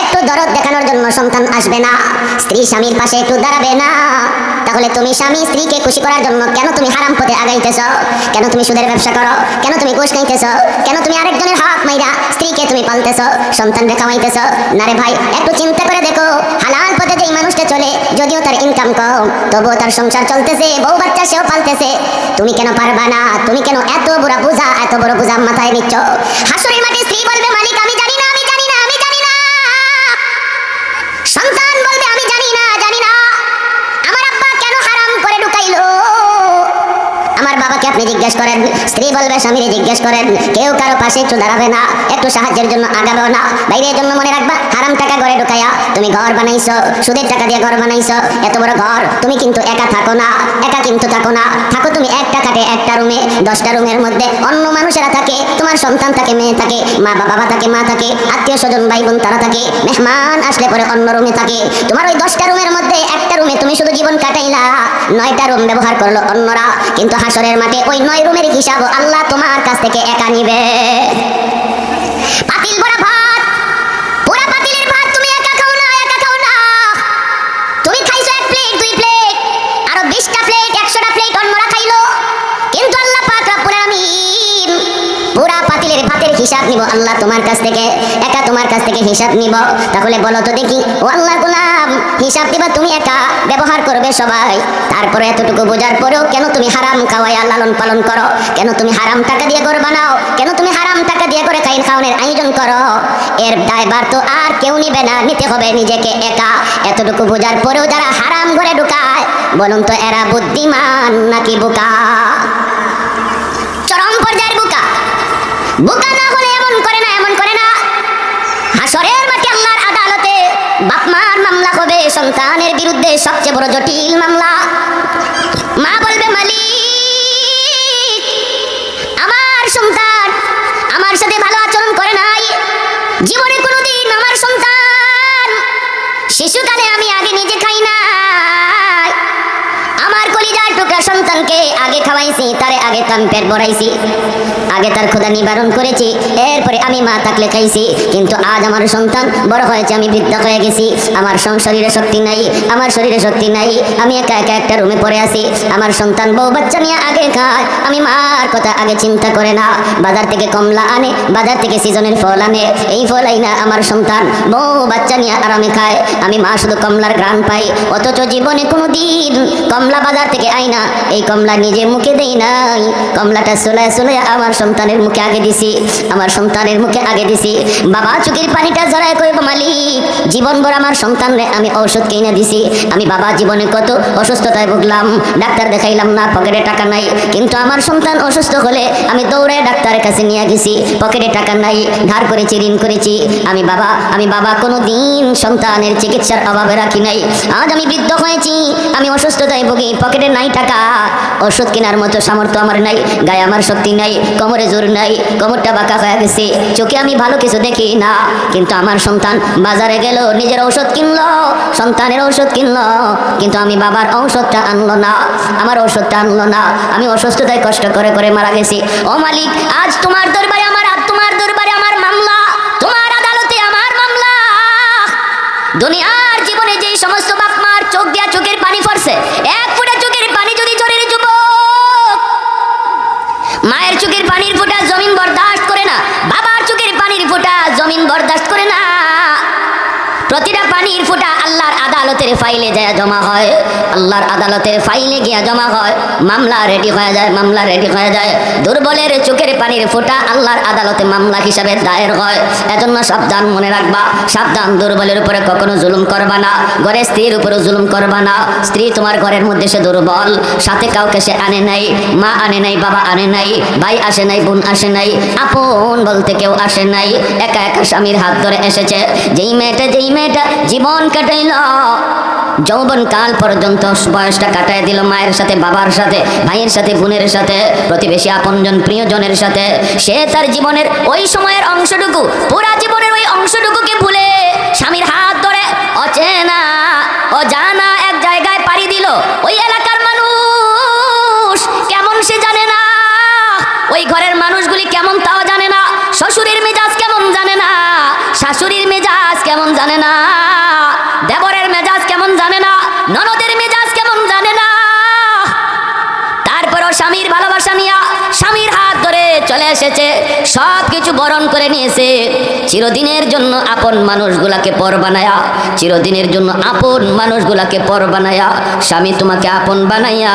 একটু দরদ দেখানোর জন্য সন্তান আসবে না, স্ত্রী স্বামীর পাশে একটু দাঁড়াবে না। তাহলে তুমি স্বামী স্ত্রীকে খুশি করার জন্য কেন তুমি হারাম পথে আগাইতেছ? কেন তুমি সুদের ব্যবসা করো? কেন তুমি ঘুষ খাইতেছ? কেন তুমি আরেকজনের হক মাইরা স্ত্রীকে তুমি পালতেছ, সন্তানকে খাওয়াইতেছ? না রে ভাই, একটু চিন্তা করে দেখো, হালাল পথে যেই মানুষটা চলে, যদিও তার ইনকাম কম, তবুও তার সংসার চলতেছে, বউ বাচ্চা সেও পালতেছে। তুমি কেন পারবা না? তুমি কেন এত বড় বোঝা মাথায় নিচ্ছ? হাসরের মাঠে স্ত্রী বলবে, মালিক আমি জানি না, আমি জানি না, আমি জানি না। সন্তান বলবে, আমি জানি না, জানি না, আমার আব্বা কেন হারাম করে ঢুকাইলো, আমার বাবাকে আপনি জিজ্ঞেস করেন। স্ত্রী বলবে, স্বামীরে জিজ্ঞেস করেন। কেউ কারো পাশে একটু দাঁড়াবে না, একটু সাহায্যের জন্য আগাবেও না। বাইরে এর জন্য মনে রাখবা, হারাম টাকা ঘরে ঢুকাইয়া তুমি ঘর বানাইছো, সুদের টাকা দিয়ে ঘর বানাইছো, এত বড় ঘর, তুমি কিন্তু একা থাকো না, একা কিন্তু থাকো না, থাকো তুমি একটা খাটে একটা রুমে, 10টা রুমের মধ্যে অন্য মানুষেরা থাকে, তোমার সন্তান থাকে, মেয়ে থাকে, মা বাবা থাকে, মা থাকে, আত্মীয় স্বজন ভাই বোন তারা থাকে, মেহমান আসলে পরে অন্য রুমে থাকে। তোমার ওই 10টা রুমের মধ্যে একটা রুমে তুমি শুধু জীবন কাটাইলা, 9টা রুম ব্যবহার করলো অন্যরা, কিন্তু হাসরের মাঠে ওই 9 রুমের হিসাব আল্লাহ তোমার কাছ থেকে একা নিবে। পাতিল ভরা ভাত, পুরা পাতিলের ভাত তুমি একা খাও না, একা খাও না। তুমি খাইছো 1 প্লেট 2 প্লেট, আরো 20টা প্লেট 100টা প্লেট অন্যরা খাইলো, কিন্তু আল্লাহ পাক রব্বুল আলামিন পুরা পাতিলের ভাতের হিসাব নিব আল্লাহ তোমার কাছ থেকে, একা তোমার কাছ থেকে হিসাব নিব। তাহলে বলো তো দেখি, ও আল্লাহ গোলাম, হিসাব দিবা তুমি একা, ব্যবহার করবে সবাই, তারপরে এতটুকু বোঝার পরেও কেন তুমি হারাম খাওয়াইয়া লালন পালন করো? কেন তুমি হারাম টাকা দিয়ে ঘর বানাও? কেন তুমি হারাম টাকা দিয়ে করে খাওয়ানোর আয়োজন করো? এর দায়ভার তো আর কেউ নিবে না, নিতে হবে নিজেকে একা। এতটুকু বোঝার পরেও যারা হারাম ঘরে ঢুকায়, বলুন তো এরা বুদ্ধিমান নাকি বোকা? চরম পর্যায়ের বোকা। বোকা না হলে এমন করে না, এমন করে না। হাসরের মাঠে আল্লাহর আদালতে বাপ মার মামলা হবে সন্তানের বিরুদ্ধে, সবচেয়ে বড় জটিল মামলা। মা বলবে, মালিক আমার সন্তান আমার সাথে ভালো আচরণ করে নাই, জীবনে কোনোদিন আমার সন্তান শিশুকালে আমি আগে নিজে খাই নাই, আমার কলিজার টুকরা সন্তানকে আগে খাওয়াইছি, তারে আগে তার পেট ভরাইছি, আগে তার ক্ষুধা নিবারণ করেছি, এরপরে আমি মা থাকলে খাইছি, কিন্তু আজ আমার সন্তান বড় হয়েছে, আমি বৃদ্ধ হয়ে গেছি, আমার শরীরে শক্তি নাই, আমার শরীরে শক্তি নাই, আমি একা একা একটা রুমে পড়ে আছি, আমার সন্তান বউ বাচ্চা নিয়ে আগে খায়, আমি মার কথা আগে চিন্তা করে না, বাজার থেকে কমলা আনে, বাজার থেকে সিজনের ফল আনে, এই ফল আইনা আমার সন্তান বউ বাচ্চা নিয়ে আরামে খায়, আমি মা শুধু কমলার ঘ্রাণ পাই, অথচ জীবনে কোনোদিন কমলা বাজার থেকে আইনা এই কমলা নিজে মুখে দেই নাই, কমলাটা সোলায় সোলায় আমার সন্তানের মুখে আগে দিছি, আমার সন্তানের মুখে আগে দিছি। বাবা চোখের পানিটা জড়ায় কইব, মালিক জীবন ভর আমার সন্তানরে আমি ঔষধ কিনে দিছি, আমি বাবা জীবনে কত অসুস্থতায় ভুগলাম, ডাক্তার দেখাইলাম না, পকেটে টাকা নাই, কিন্তু আমার সন্তান অসুস্থ হলে আমি দৌড়ে ডাক্তারের কাছে নিয়ে গেছি, পকেটে টাকা নাই, ধার করেছি, ঋণ করেছি, আমি বাবা কোনো দিন সন্তানের চিকিৎসার অভাবে রাখি নাই। আজ আমি বৃদ্ধ হয়েছি, আমি অসুস্থতায় ভুগি, পকেটে নাই টাকা, ওষুধ কেনার মতো সামর্থ্য আমার নাই, গায়ে আমার শক্তি নাই, কোমরে জোর নাই, কোমরটা বাঁকা হয়ে গেছে, চোখে আমি ভালো কিছু দেখি না, কিন্তু আমার সন্তান বাজারে গেল, নিজের ঔষধ কিনলো, সন্তানের ঔষধ কিনলো, কিন্তু আমি বাবার ঔষধটা আনলো না, আমার ঔষধটা আনলো না, আমি অসুস্থতায় কষ্ট করে করে মারা গেছি। ও মালিক, আজ তোমার দরবারে আমার মামলা, তোমার আদালতে আমার মামলা। দুনিয়ার জীবনে যে সমস্ত বাপ মার চোখ দিয়া চোখের পানি পড়ছে, এক ফোঁটা চোখের পানি যদি ঝরে, যুবক মায়ের চোখের পানির ফোঁটা জমিন বরদাস্ত করে না, বাবার চোখের পানির ফোঁটা জমিন বরদাস্ত করে না, প্রতিটা পানির ফোঁটা আল্লাহর আদালত আদালতের ফাইলে যায় জমা হয়, আল্লাহর আদালতের ফাইলে গিয়া জমা হয়, মামলা রেডি হয়ে যায়, মামলা রেডি হয়ে যায়। দুর্বলের চোখের পানির ফোঁটা আল্লাহর আদালতে মামলা হিসাবে দায়ের হয়। এজন্য সাবধান, মনে রাখবা, সাবধান, দুর্বলের উপরে কখনো জুলুম করবা না, ঘরের স্ত্রীর উপরে জুলুম করবা না। স্ত্রী তোমার ঘরের মধ্যে সে দুর্বল, সাথে কাউকে সে আনে নাই, মা আনে নাই, বাবা আনে নাই, ভাই আসে নাই, বোন আসে নাই, আপন বলতে কেউ আসে নাই, একা একা স্বামীর হাত ধরে এসেছে। যেই মেয়েটা জীবন কাটাইল, যৌবন কাল পর্যন্ত বয়সটা কাটায় দিল মায়ের সাথে, বাবার সাথে, ভাইয়ের সাথে, বোনের সাথে, প্রতিবেশী, আপনজন, প্রিয়জনের সাথে, সে তার জীবনের ওই সময়ের অংশটুকু, পুরা জীবনের ওই অংশটুকুকে ভুলে স্বামীর হাত ধরে অচেনা অজানা এক জায়গায় পাড়ি দিল। ওই এলাকার মানুষ কেমন সে জানে না, ওই ঘরের মানুষগুলি কেমন তাও জানে না, শ্বশুরের মেজাজ কেমন জানে না, শাশুড়ির মেজাজ কেমন জানে না, দেবরের মেজাজ কেমন জানে না, ননদের মেজাজ কেমন জানে না। তারপরও স্বামীর ভালোবাসা নিয়া স্বামীর হাত ধরে চলে এসেছে, সব কিছু বরণ করে নিয়েছে। চিরদিনের জন্য আপন মানুষগুলাকে পর বানায়া, চিরদিনের জন্য আপন মানুষগুলাকে পর বানায়া, স্বামী তোমাকে আপন বানাইয়া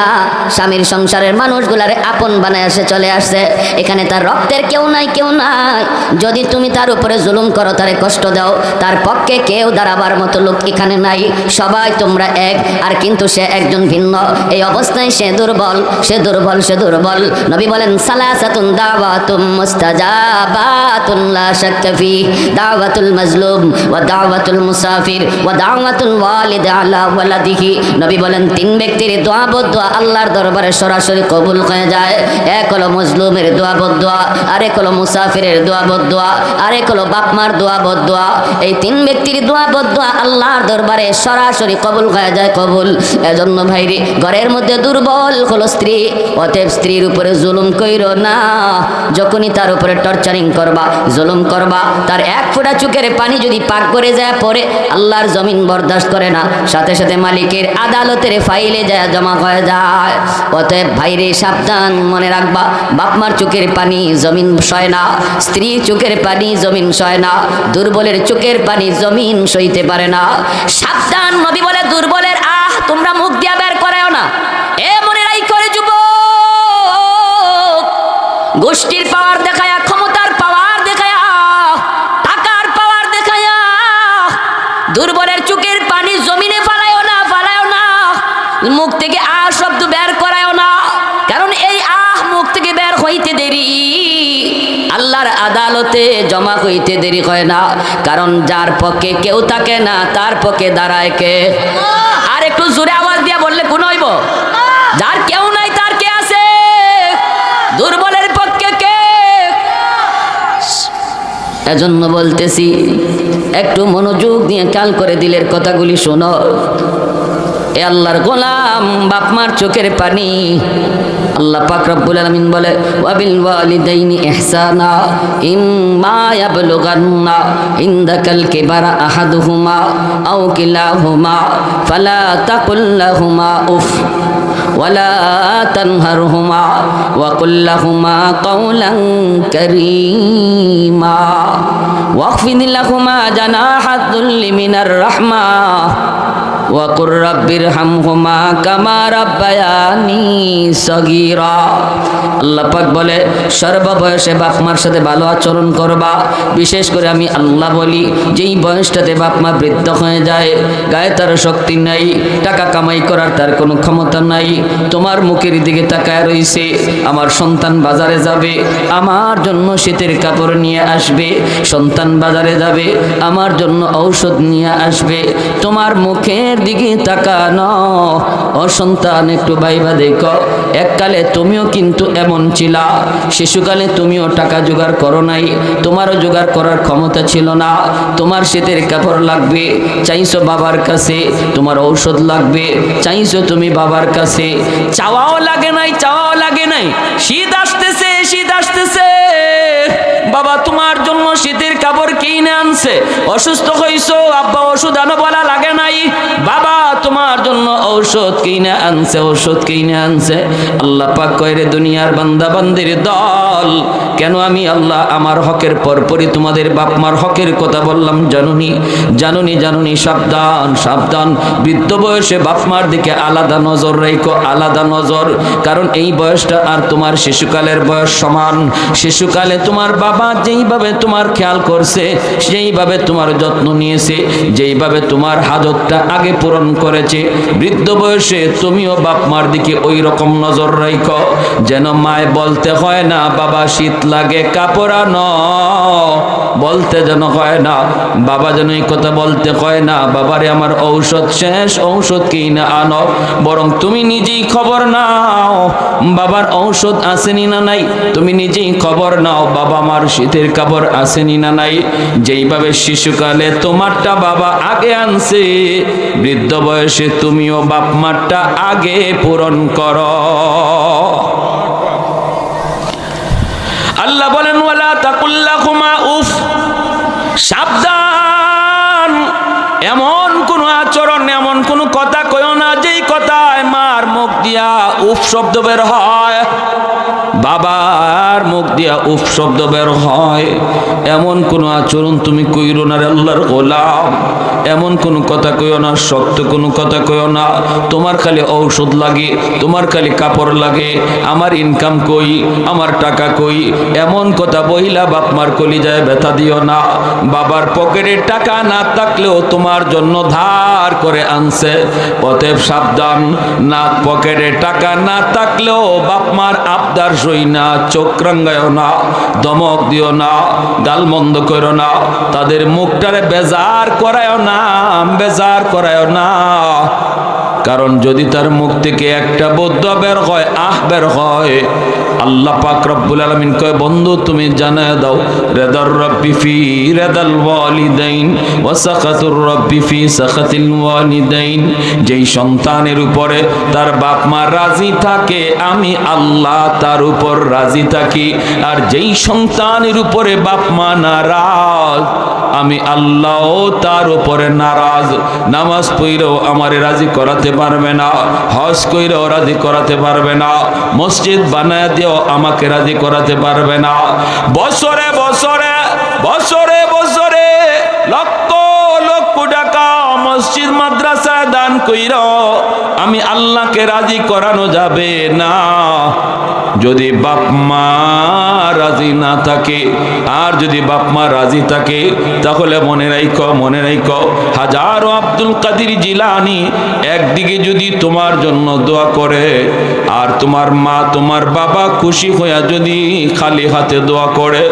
স্বামীর সংসারের মানুষগুলারে আপন বানায়া সে চলে আসছে। এখানে তার রক্তের কেউ নাই, কেউ নাই। যদি তুমি তার উপরে জুলুম করো, তারে কষ্ট দাও, তার পক্ষে কেউ দাঁড়াবার মতো লোক এখানে নাই। সবাই তোমরা এক, আর কিন্তু সে একজন ভিন্ন। এই অবস্থায় সে দুর্বল, সে দুর্বল, সে দুর্বল। নবী বলেন, সালাসাতুন দাওয়াতুম মুস্তাজাবাতুন লা শাক্কা ফি, দাওয়াতুল মাজলুম ওয়া দাওয়াতুল মুসাফির ওয়া দাওয়াতুল ওয়ালিদ আলা ওয়ালাদিহি। নবী বলেন, তিন ব্যক্তির দোয়া বদদোয়া আল্লাহর দরবারে সরাসরি কবুল হয়ে যায়। এক হলো মজলুমের দোয়া বদদোয়া, আরেক হলো মুসাফিরের দোয়া বদদোয়া, আরেক হলো বাপমার দোয়া বদদোয়া। এই তিন ব্যক্তির দোয়া বদদোয়া আল্লাহর দরবারে সরাসরি কবুল হয়ে যায়, কবুল। এজন্য ভাইরে, ঘরের মধ্যে দুর্বল হলো স্ত্রী, অতএব স্ত্রীর উপরে জুলুম কইরো না। যখনই তার উপরে টর্চারিং করবা, জুলুম করবা, তার এক ফোঁটা চোখের পানি যদি পাক করে যায় পরে, আল্লাহর জমিন বরদাস্ত করে না, সাথে সাথে মালিকের আদালতের ফাইলে যায় জমা হয়ে যায়। অতএব ভাইরে সাবধান, মনে রাখবা, বাপমার চোখের পানি জমিন সয় না, স্ত্রী চোখের পানি জমিন সয় না, দুর্বলের চোখের পানি জমিন সইতে পারে না। সাবধান, নবী বলে, দুর্বলের তোমরা মুখ দিয়া বের করাও না। এ মনে রাই করে যুবক, গোষ্ঠীর পাওয়ার দেখায়া, ক্ষমতার পাওয়ার দেখায়া, টাকার পাওয়ার দেখায়া দুর্বলের চোখের পানি জমিনে ফালায়ও না, ফালায়ও না। মুখ থেকে শব্দ বের করায়ও না, কারণ এই মুখ থেকে বের হইতে দেরি, আল্লাহর আদালতে জমা হইতে দেরি হয় না। কারণ যার পক্ষে কেউ থাকে না, তার পক্ষে দাঁড়ায় কে? আর একটু জোরে আওয়াজ দিয়ে বললে কোন হইব? যার কেউ নাই, তার কে আছে? দুর্বলের পক্ষে কে? এজন্য বলতেছি, একটু মনোযোগ দিয়ে খেয়াল করে দিলের কথাগুলি শোনো। এ আল্লাহর গোলাম, বাপমার চোখের পানি, আল্লাহ পাক রব্বুল আলামিন বলে, ওয়াবিল ওয়ালিদাইনি ইহসানা ইম্মা ইয়াবলুগান্না ইনদাকাল কিবারা আহাদুহুমা আও কিলাহুমা ফালা তাকুল লাহুমা উফ ওয়ালা তানহারহুমা ওয়া কুল লাহুমা কাওলান কারীমা ওয়াখফিদ লাহুমা জানাহাদ যুল্লি মিনার রাহমা ওয়া কুর রাব্বিরহামহুমা কামা রাব্বায়ানি সগীরা। আল্লাহ পাক বলে, সর্ববয়সে বাপ মার সাথে ভালো আচরণ করবা। বিশেষ করে আমি আল্লাহ বলি, যেই বয়সটাতে বাপ মা বৃদ্ধ হয়ে যায়, গায়ে তার শক্তি নাই, টাকা কামাই করার তার কোনো ক্ষমতা নাই, তোমার মুখের দিকে তাকায় রইছে, আমার সন্তান বাজারে যাবে, আমার জন্য শীতের কাপড় নিয়ে আসবে, সন্তান বাজারে যাবে, আমার জন্য ঔষধ নিয়ে আসবে, তোমার মুখের দিকে তাকানো। ও সন্তান, একটু ভাইবা দেখো, এককালে তুমিও কিন্তু এমন ছিলা। শিশুকালে তুমিও টাকা জোগাড় করো নাই, তোমারও জোগাড় করার ক্ষমতা ছিল না। তোমার শীতের কাপড় লাগবে, চাইছো বাবার কাছে, তোমার ঔষধ লাগবে, চাইছো তুমি বাবার কাছে, চাওয়াও লাগে নাই, চাওয়াও লাগে নাই, শীত আসতেছে, শীত আসতেছে, বাবা তোমার জন্য শীতের কাপড় কিনে আনছে। অসুস্থ হইছো, আব্বা ওষুধ আনো বলা লাগে নাই, বাবা তোমার জন্য ঔষধ কিনে আনছে, ঔষধ কিনে আনছে। আল্লাহ পাক কয়, রে দুনিয়ার বান্দা বান্দির দল, কেন আমি আল্লাহ আমার হকের পরপরই তোমাদের বাপ মার হকের কথা বললাম জানুনি? জানুনি, জানুনি, সাবধান, সাবধান। বৃদ্ধ বয়সে বাপ মার দিকে আলাদা নজর রেখো, আলাদা নজর। কারণ এই বয়সটা আর তোমার শিশুকালের বয়স সমান। শিশুকালে তোমার বাবা যেইভাবে তোমার খেয়াল করছে, সেইভাবে তোমার যত্ন নিয়েছে, যেইভাবে তোমার হাজতটা আগে পূরণ করেছে, বৃদ্ধ বয়সে তুমিও বাপ মার দিকে ওই রকম নজর রাখো, যেন মায় বলতে হয় না বাবা শীত লাগে কাপড় আনো, বলতে যেন হয় না বাবা, যেন এই কথা বলতে হয় না বাবারে আমার ঔষধ শেষ, ঔষধ কিনে আনো। বরং তুমি নিজেই খবর নাও বাবার ঔষধ আসেনি না নাই, তুমি নিজেই খবর নাও বাবা আমার শীতের কাপড় আসেনি না নাই। যেইভাবে শিশুকালে তোমারটা বাবা আগে আনছে, বৃদ্ধ বয়সে তুমিও বাপ মারটা আগে পূরণ করো। আল্লাহ বলেন, ওয়ালা তাকুল্লাহুমা উফ, সাবধান, এমন কোন আচরণ, এমন কোন কথা কইও না যেই কথায় মার মুখ দিয়া উফ শব্দ বের হয়, বাবার মুখ দিয়া উফ শব্দ বের হয়। এমন কোন আচরণ তুমি কইরো না রে আল্লাহর গোলাম, এমন কোন কথা কইও না, শক্ত কোন কথা কইও না। তোমার খালি ঔষধ লাগে, তোমার খালি কাপড় লাগে, আমার ইনকাম কই, আমার টাকা কই, এমন কথা বইলা বাপ মার কলিজায় ব্যথা দিও না। বাবার পকেটে টাকা না থাকলেও তোমার জন্য ধার করে আনছে, অতএব সাবধান। না পকেটে টাকা না থাকলেও বাপ মার আবদার সই না, চোখ রাঙ্গায়ও না, ধমক দিও না, গাল মন্দ করো না, তাদের মুখটারে বেজার করায়ও না, বেজার করায়ও না। কারণ যদি তার মুখ থেকে একটা বদ্দুয়া বের হয়, আহ বের হয়, আল্লাহ পাক রব্বুল আলামিন কয়, বন্ধু তুমি জানায় দাও, রিদার রাব্বি ফি রিদাল ওয়ালিদাইন ওয়া সাখাতুর রাব্বি ফি সাখাতিল ওয়ালিদাইন। যেই সন্তানের উপরে তার বাপ মা রাজি থাকে, আমি আল্লাহ তার উপর রাজি থাকি। আর যেই সন্তানের উপরে বাপ মা নারাজ, আমি আল্লাহ তার উপরে নারাজ। নামাজ পড়লেও আমারে রাজি করাতে পারবে না, হজ কইরেও রাজি করাতে পারবে না, মসজিদ বানায় দিও আমাকে রাজি করাতে পারবে না। বছরে বছরে বছরে বছরে লক্ষ লক্ষ টাকা মসজিদ মাদ্রাসায় দান কইরো আমি আল্লাহকে রাজি করানো যাবে না। যদি বাপ মা রাজি না থাকে, আর যদি বাপ মা রাজি থাকে, তাহলে মনে রাখো, মনে রাখো, হাজারো আব্দুল কাদের জিলানী একদিকে যদি তোমার জন্য দোয়া করে, আর তোমার মা তোমার বাবা খুশি হইয়া যদি খালি হাতে দোয়া করে,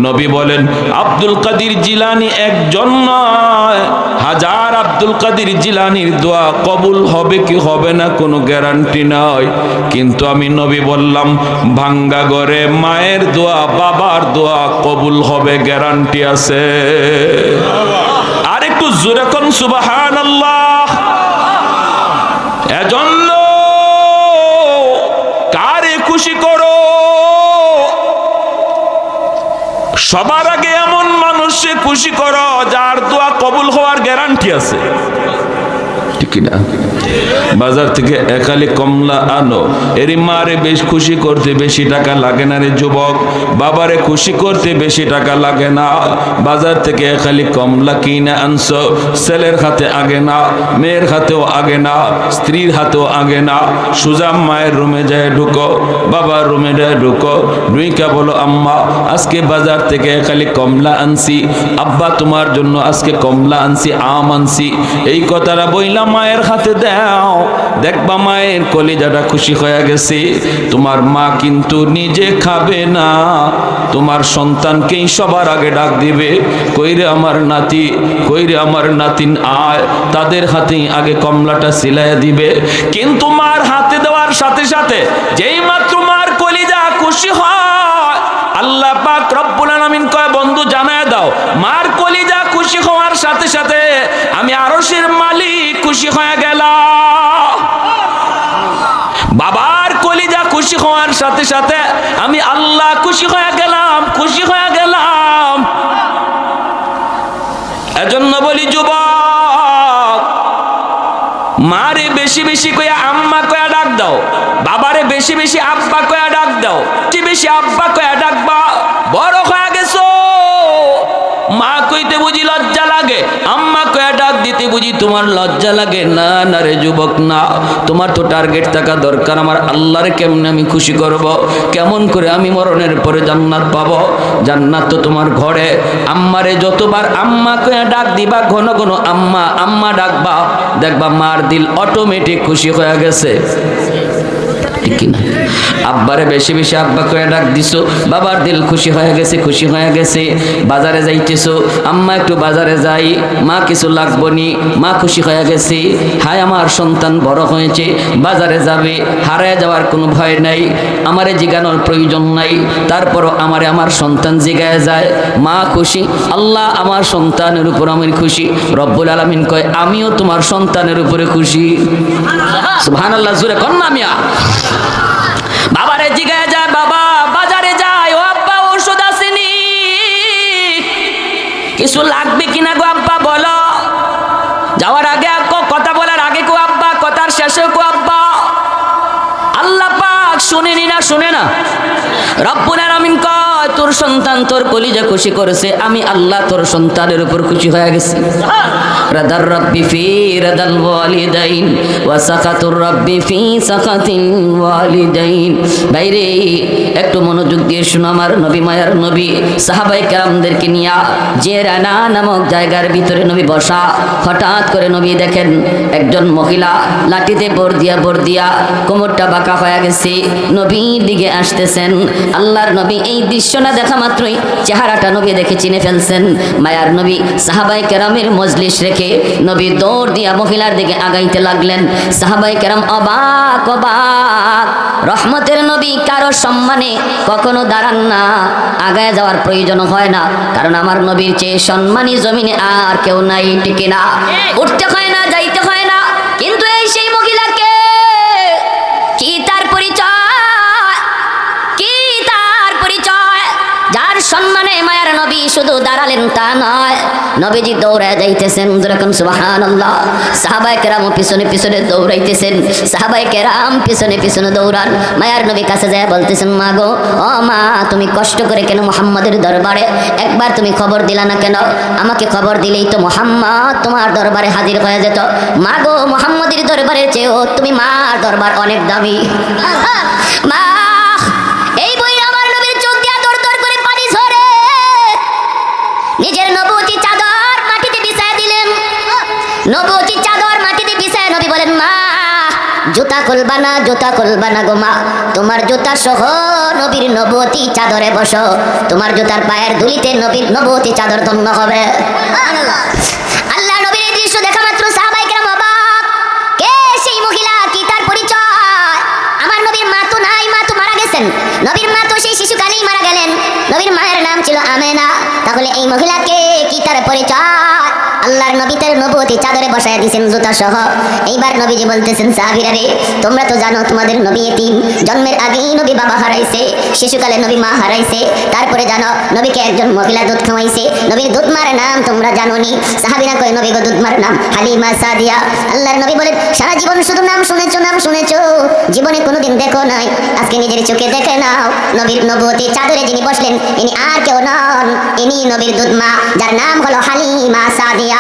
নবী বলেন আব্দুল কাদের জিলানী একজন নয়, হাজার আব্দুল কাদের জিলানীর দোয়া কবুল হবে কি হবে না কোনো গ্যারান্টি নয়। কিন্তু আমি নবী বললাম, ভাঙ্গা ঘরে মায়ের দোয়া বাবার দোয়া কবুল হবে, গ্যারান্টি আছে। আর একটু জোরে কোন সুবহানাল্লাহ। এজন্য কারে খুশি করো, সবার আগে এমন মানুষকে খুশি করো যার দোয়া কবুল হওয়ার গ্যারান্টি আছে, ঠিক না? বাজার থেকে একালি কমলা আনো, এর মারে বেশ খুশি করতে বেশি টাকা লাগে না রে যুবক, বাবারে খুশি করতে বেশি টাকা লাগে না। বাজার থেকে একালি কমলা কিনে আনছো, ছেলের হাতে আগে না, মেয়ের হাতেও আগে না, স্ত্রীর হাতেও আগে না। সুজা মায়ের রুমে যায় ঢুকো, বাবার রুমে যায় ঢুকো, ঢুইকা বলো, আম্মা আজকে বাজার থেকে একালি কমলা আনছি, আব্বা তোমার জন্য আজকে কমলা আনছি, আম আনছি। এই কথাটা বইলা মায়ের হাতে দাও, দেখবা মায়ের কলিজাটা খুশি হয়ে গেছে। তোমার মা কিন্তু নিজে খাবে না, তোমার সন্তানকেই সবার আগে ডাক দিবে, কইরে আমার নাতি, কইরে আমার নাতিন আয়, তাদের হাতেই আগে কমলাটা সিলাইয়া দিবে। কিন্তু মার হাতে দেওয়ার সাথে সাথে যেই মাত্র মার কলিজা খুশি হয়, আল্লাহ পাক রব্বুল আলামিন কয়, বন্ধু জানায় দাও, মার কলিজা খুশি হওয়ার সাথে সাথে আমি আরশের মালিক খুশি হয়ে গেলাম। বাবার কলিজা খুশি হওয়ার সাথে সাথে আমি আল্লাহ খুশি হয়ে গেলাম, খুশি হয়ে গেলাম। এজন্য বলি যুবক, মারে বেশি বেশি কয়া আম্মা কয়া ডাক দাও, বাবারে বেশি বেশি আব্বা কয়া ডাক দাও, বেশি বেশি আব্বা কয়া ডাকবা। বড় হয়ে গেছো, মা কইতে বুঝি লজ্জা লাগে, আম্মা কয়া ডাক দিতে বুঝি তোমার লজ্জা লাগে? না না রে যুবক, না। তোমার তো টার্গেট থাকা দরকার, আমার আল্লাহরে কেমনে আমি খুশি করব, কেমন করে আমি মরণের পরে জান্নাত পাবো। জান্নাত তো তোমার ঘরে। আম্মারে যতবার আম্মা কয়া ডাক দিবা, ঘন ঘন আম্মা আম্মা ডাকবা, দেখবা মার দিল অটোমেটিক খুশি হয়ে গেছে, ঠিক কিনা? আব্বারে বেশি বেশি আব্বা করে ডাক দিছো, বাবার দিল খুশি হয়ে গেছে, খুশি হয়ে গেছে। বাজারে যাইতেছো, আম্মা একটু বাজারে যাই, মা কিছু লাগবো নি, মা খুশি হয়ে গেছে। হায় আমার সন্তান বড় হয়েছে, বাজারে যাবে, হারায় যাওয়ার কোনো ভয় নাই, আমারে জিগানোর প্রয়োজন নাই। তারপরও আমারে আমার সন্তান জিগায় যায়, মা খুশি। আল্লাহ আমার সন্তানের উপর আমি খুশি। রব্বুল আলামিন কয় আমিও তোমার সন্তানের উপরে খুশি। সুবহানাল্লাহ, জোরে কন্যা মিয়া। বাবারে জিগায় যায়, বাবা বাজারে যায়, ও আব্বা ওষুধ আসেনি, কিছু লাগবে কিনা গো আব্বা বলো। যাওয়ার আগে কথা বলার আগে কো আব্বা, কথার শেষে কো আব্বা। আল্লাহ পাক শুনেনি না, শুনে না? রব্বুল আলামিন কয় তোর সন্তান তোর কলিজা খুশি করেছে, আমি আল্লাহ তোর সন্তানের উপর খুশি হয়ে গেছি। রাদার রাব্বি ফি রাদাল ওয়ালিদাইন ওয়া সাকাতুর রাব্বি ফি সাকাতিল ওয়ালিদাইন। বাইরে একটু মনোযোগ দিয়ে শুনো, আমার নবী মায়ার নবী সাহাবায়ে কেরামদেরকে নিয়ে জেরানা নামক জায়গার ভিতরে নবী বসা। হঠাৎ করে নবী দেখেন একজন মহিলা লাঠিতে বর দিয়া কোমরটা বাঁকা হয়ে গেছে, নবীর দিকে আসতেছেন। আল্লাহর নবী এই দৃশ্যটা দেখা মাত্রই চেহারাটা নবী দেখে চিনে ফেলছেন। মায়ার নবী সাহাবায়ে কেরামের মজলিস রেখে নবী দৌড় দিয়া মহিলার দিকে আগাইতে লাগলেন। সাহাবায়ে কেরাম অবাক অবাক। রহমতের নবী কারো সম্মানে কখনো দাঁড়ান না, আগায় যাওয়ার প্রয়োজন হয় না, কারণ আমার নবীর চেয়ে সম্মানী জমিনে আর কেউ নাই, ঠিক না? উঠতে হয় না, যাইতে হয় না। কিন্তু এই সেই মহিলাকে, কি তার পরিচয়, কি তার পরিচয়? যার সম্মানে মায়ার নবী শুধু দাঁড়ালেন তা নয়, নবীজি দৌড়ায় যাইতেছেন, যেরকম সুবহানাল্লাহ। সাহাবায়ে কেরাম পিছনে পিছনে দৌড়াইতেছেন, সাহাবায়ে কেরাম পিছনে পিছনে দৌড়ান। মায়ার নবী কাছে যায় বলতেছেন, মা গো, ও মা, তুমি কষ্ট করে কেন মুহাম্মাদের দরবারে একবার তুমি খবর দিলা না কেন? আমাকে খবর দিলেই তো মুহাম্মদ তোমার দরবারে হাজির হয়ে যেত। মা গো, মুহাম্মাদের দরবারের চেয়েও তুমি মার দরবার অনেক দামি। মা, এই বই আমার নবীর চোখ দিয়া দর দর করে পানি ঝরে, নিজের নবুয়তি চাদর মাটিতে বিছায় দিলেন। নবুয়তি চাদর মাটিতে বিছায় নবী বলেন, মা জুতা খুলবা না, জুতা খুলবা না গো মা, তোমার জুতা সহ নবীর নবুয়তি চাদরে বসো, তোমার জুতার পায়ের ধুলিতে নবীর নবুয়তি চাদর ধন্য হবে। আল্লাহ নবীর এই দৃশ্য দেখা মাত্র সাহাবায়ে কেরাম অবাক। কে সেই মহিলা, কি তার পরিচয়? আমার নবীর মা তো নাই, মা তো মারা গেছেন। নবীর মা তো সেই শিশুকালেই মারা গেলেন। নবীর মায়ের নাম ছিল আমেনা। তাহলে এই মহিলাকে, কি তার পরিচয়? আল্লাহর নবী তার নবুয়তি চাদরে বসায় দিয়েছেন জুতা সহ। এইবার নবীজি বলতেছেন, সাহাবীরা রে, তোমরা তো জানো তোমাদের নবী এতিম, জন্মের আগেই নবী বাবা হারাইছে, শিশুকালে নবী মা হারাইছে। তারপরে জানো নবীকে একজন মহিলা দুধ খাওয়াইছে, নবীর দুধমার নাম তোমরা জানোনি। সাহাবীরা কয়, নবী গো, দুধমার নাম হালিমা সাদিয়া। আল্লাহর নবী বলেন, সারা জীবন শুধু নাম শুনেছো, নাম শুনেছো, জীবনে কোনোদিন দেখো নাই, আজকে নিজের চোখে দেখে নাও। নবীর নবুয়তি চাদরে যিনি বসলেন, ইনি আর কেউ নন, ইনি নবীর দুধমা, যার নাম হলো হালিমা সাদিয়া।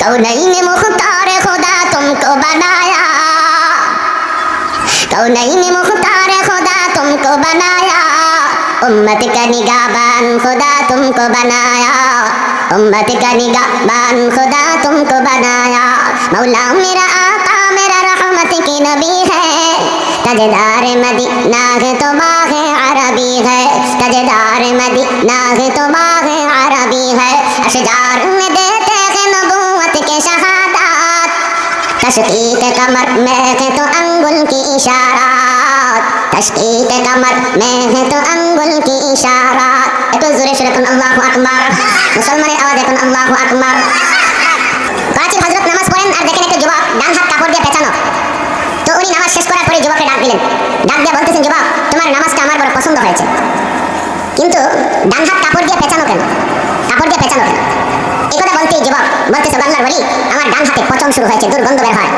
कौनैन मुख्तार खुदा तुमको बनाया, कौनैन मुख्तार खुदा तुमको बनाया, उम्मत का निगाहबान खुदा तुमको बनाया, उम्मत का निगाहबान खुदा तुमको बनाया। मौला मेरा आका मेरा रहमत की नबी है, ताजदार मदीना है तो बाग़ अरबी है, ताजदार मदीना है तो बाग़ अरबी है। अशजार में देते हैं नबूवत के शहादात, तशकीक कमर में है तो अंगुल की इशारात, तशकीक कमर में है तो अंगुल की इशारात। একটু জোরে সরে কোন আল্লাহু আকবার, মুসলমানের আওয়াজ এখন আল্লাহু আকবার। পাঁচের হযরত নামাজ পড়েন আর দেখেন একটা যুবক ডান হাত কাপড় দিয়ে পেঁচানো। তো উনি নামাজ শেষ করার পরে যুবককে ডাক দিলেন, ডাক দিয়ে বলতেছেন, যুবক তোমার নামাজটা আমার বড় পছন্দ হয়েছে, কিন্তু ডান হাত কাপড় দিয়ে পেঁচানো কেন? কাপড় দিয়ে পেঁচানো কেন? এই কথা বলতেই যুবক বলতেছে আল্লাহর ওলি আমার ডান হাতে পচন শুরু হয়েছে, দুর্গন্ধ বের হয়।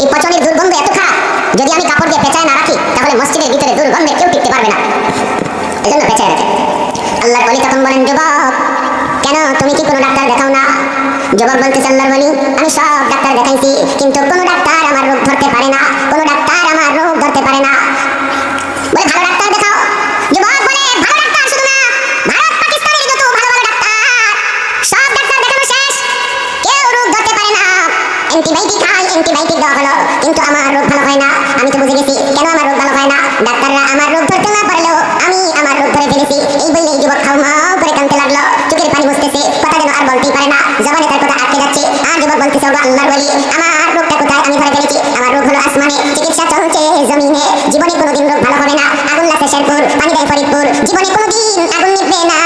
এই পচনের দুর্গন্ধ এত খারাপ, যদি আমি কাপড় দিয়ে পেঁচায় না রাখি তাহলে মসজিদের ভিতরে দুর্গন্ধে কেউ টিকতে পারবে না, এজন্য পেঁচায় রাখে। আল্লাহর ওলি তখন বলেন যুবক কেন তুমি কি কোনো ডাক্তার দেখাও না? যুবক বলতেছে আল্লাহর ওলি আমি সব ডাক্তার দেখাইছি কিন্তু কোনো ডাক্তার আমার রোগ ধরতে পারে না, কোনো ডাক্তার আমার রোগ ধরতে পারে না। বলে ভালো ডাক্তার দেখাও। যুবক বলে ভালো ডাক্তার শুধু না, ভারত পাকিস্তানের যত ভালো ভালো ডাক্তার সব ডাক্তার দেখানো শেষ, কেউ রোগ ধরতে পারে না। অ্যান্টিবায়োটিক খাই, অ্যান্টিবায়োটিক দেওয়া হলো কিন্তু আমার রোগ ভালো হয় না। আমি তো বুঝে গেছি কেন আমার রোগ ভালো হয় না, ডাক্তাররা আমার রোগ ধরতে না পারলেও আমি আমার রোগ ধরে ফেলেছি। এই বললে যুবক খাও করে কাঁদতে লাগলো, চোখের পানি মুছতেছে, কথা যেন আর বলতেই পারে না, জবানে তার কথা আটকে যাচ্ছে। আর যুবক বলতেছে ওগো আল্লাহর ওলি আমার রোগটা কোথায় আমি ধরে ফেলেছি, আমার রোগ হলো আসমানে, চিকিৎসা চলছে জমিনে, জীবনে কোনোদিন রোগ ভালো হবে না। আগুন লাগছে শেরপুর, পানি দেয় ফরিদপুর, জীবনে কোনোদিন আগুন নিভবে না।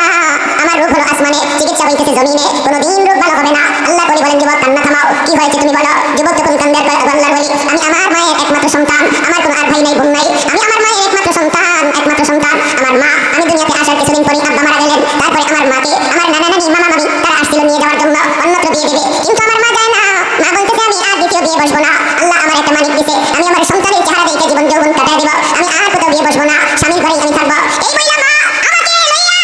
আমার রোগ হলো আসমানে, চিকিৎসা হইতেছে জমিনে, কোনোদিন রোগ ভালো হবে না। আল্লাহর ওলি বলেন যুবক কান্না থামাও, কি হয়েছে তুমি বলো। যুবক তখন কান্দে আর কয় আল্লাহর ওলি আমি আমার মায়ের একমাত্র সন্তান, আমার কোনো আর ভাই নাই বোন নাই, আমি আমার মায়ের একমাত্র সন্তান, একমাত্র সন্তান আমার মা। আমি দুনিয়াতে আসার কিছুদিন পরে আব্বা মারা গেলেন, তারপরে আমার মাকে আমার নানা নানি মামা মামি তারা আসছিল নিয়ে যাওয়ার জন্য অন্যত্র বিয়ে দেবে, কিন্তু আমার মা যায় না, মা বলতেছে আমি আর দ্বিতীয় বিয়ে বসবো না। আল্লাহ আমার একটা মানিক দিছে, আমি আমার সন্তানের চেহারা দেখে জীবন যৌবন কাটায় দিব, আমি আর কোথাও বিয়ে বসবো না, স্বামীর ঘরেই আমি থাকবো। এই বইলা মা আমাকে লইয়া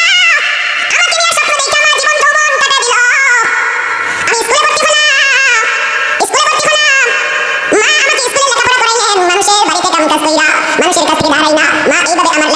আমাকে নিয়ে স্বপ্ন দেখে আমার জীবন যৌবন কাটায় দিল। আমি স্কুলে ভর্তি হলাম, মা আমাকে স্কুলে লেখাপড়া করাইলেন, মানুষের বাড়িতে কাম কাজ কইরা, মানুষের কাছ থেকে দাঁড়াই না, মা এইভাবে আমার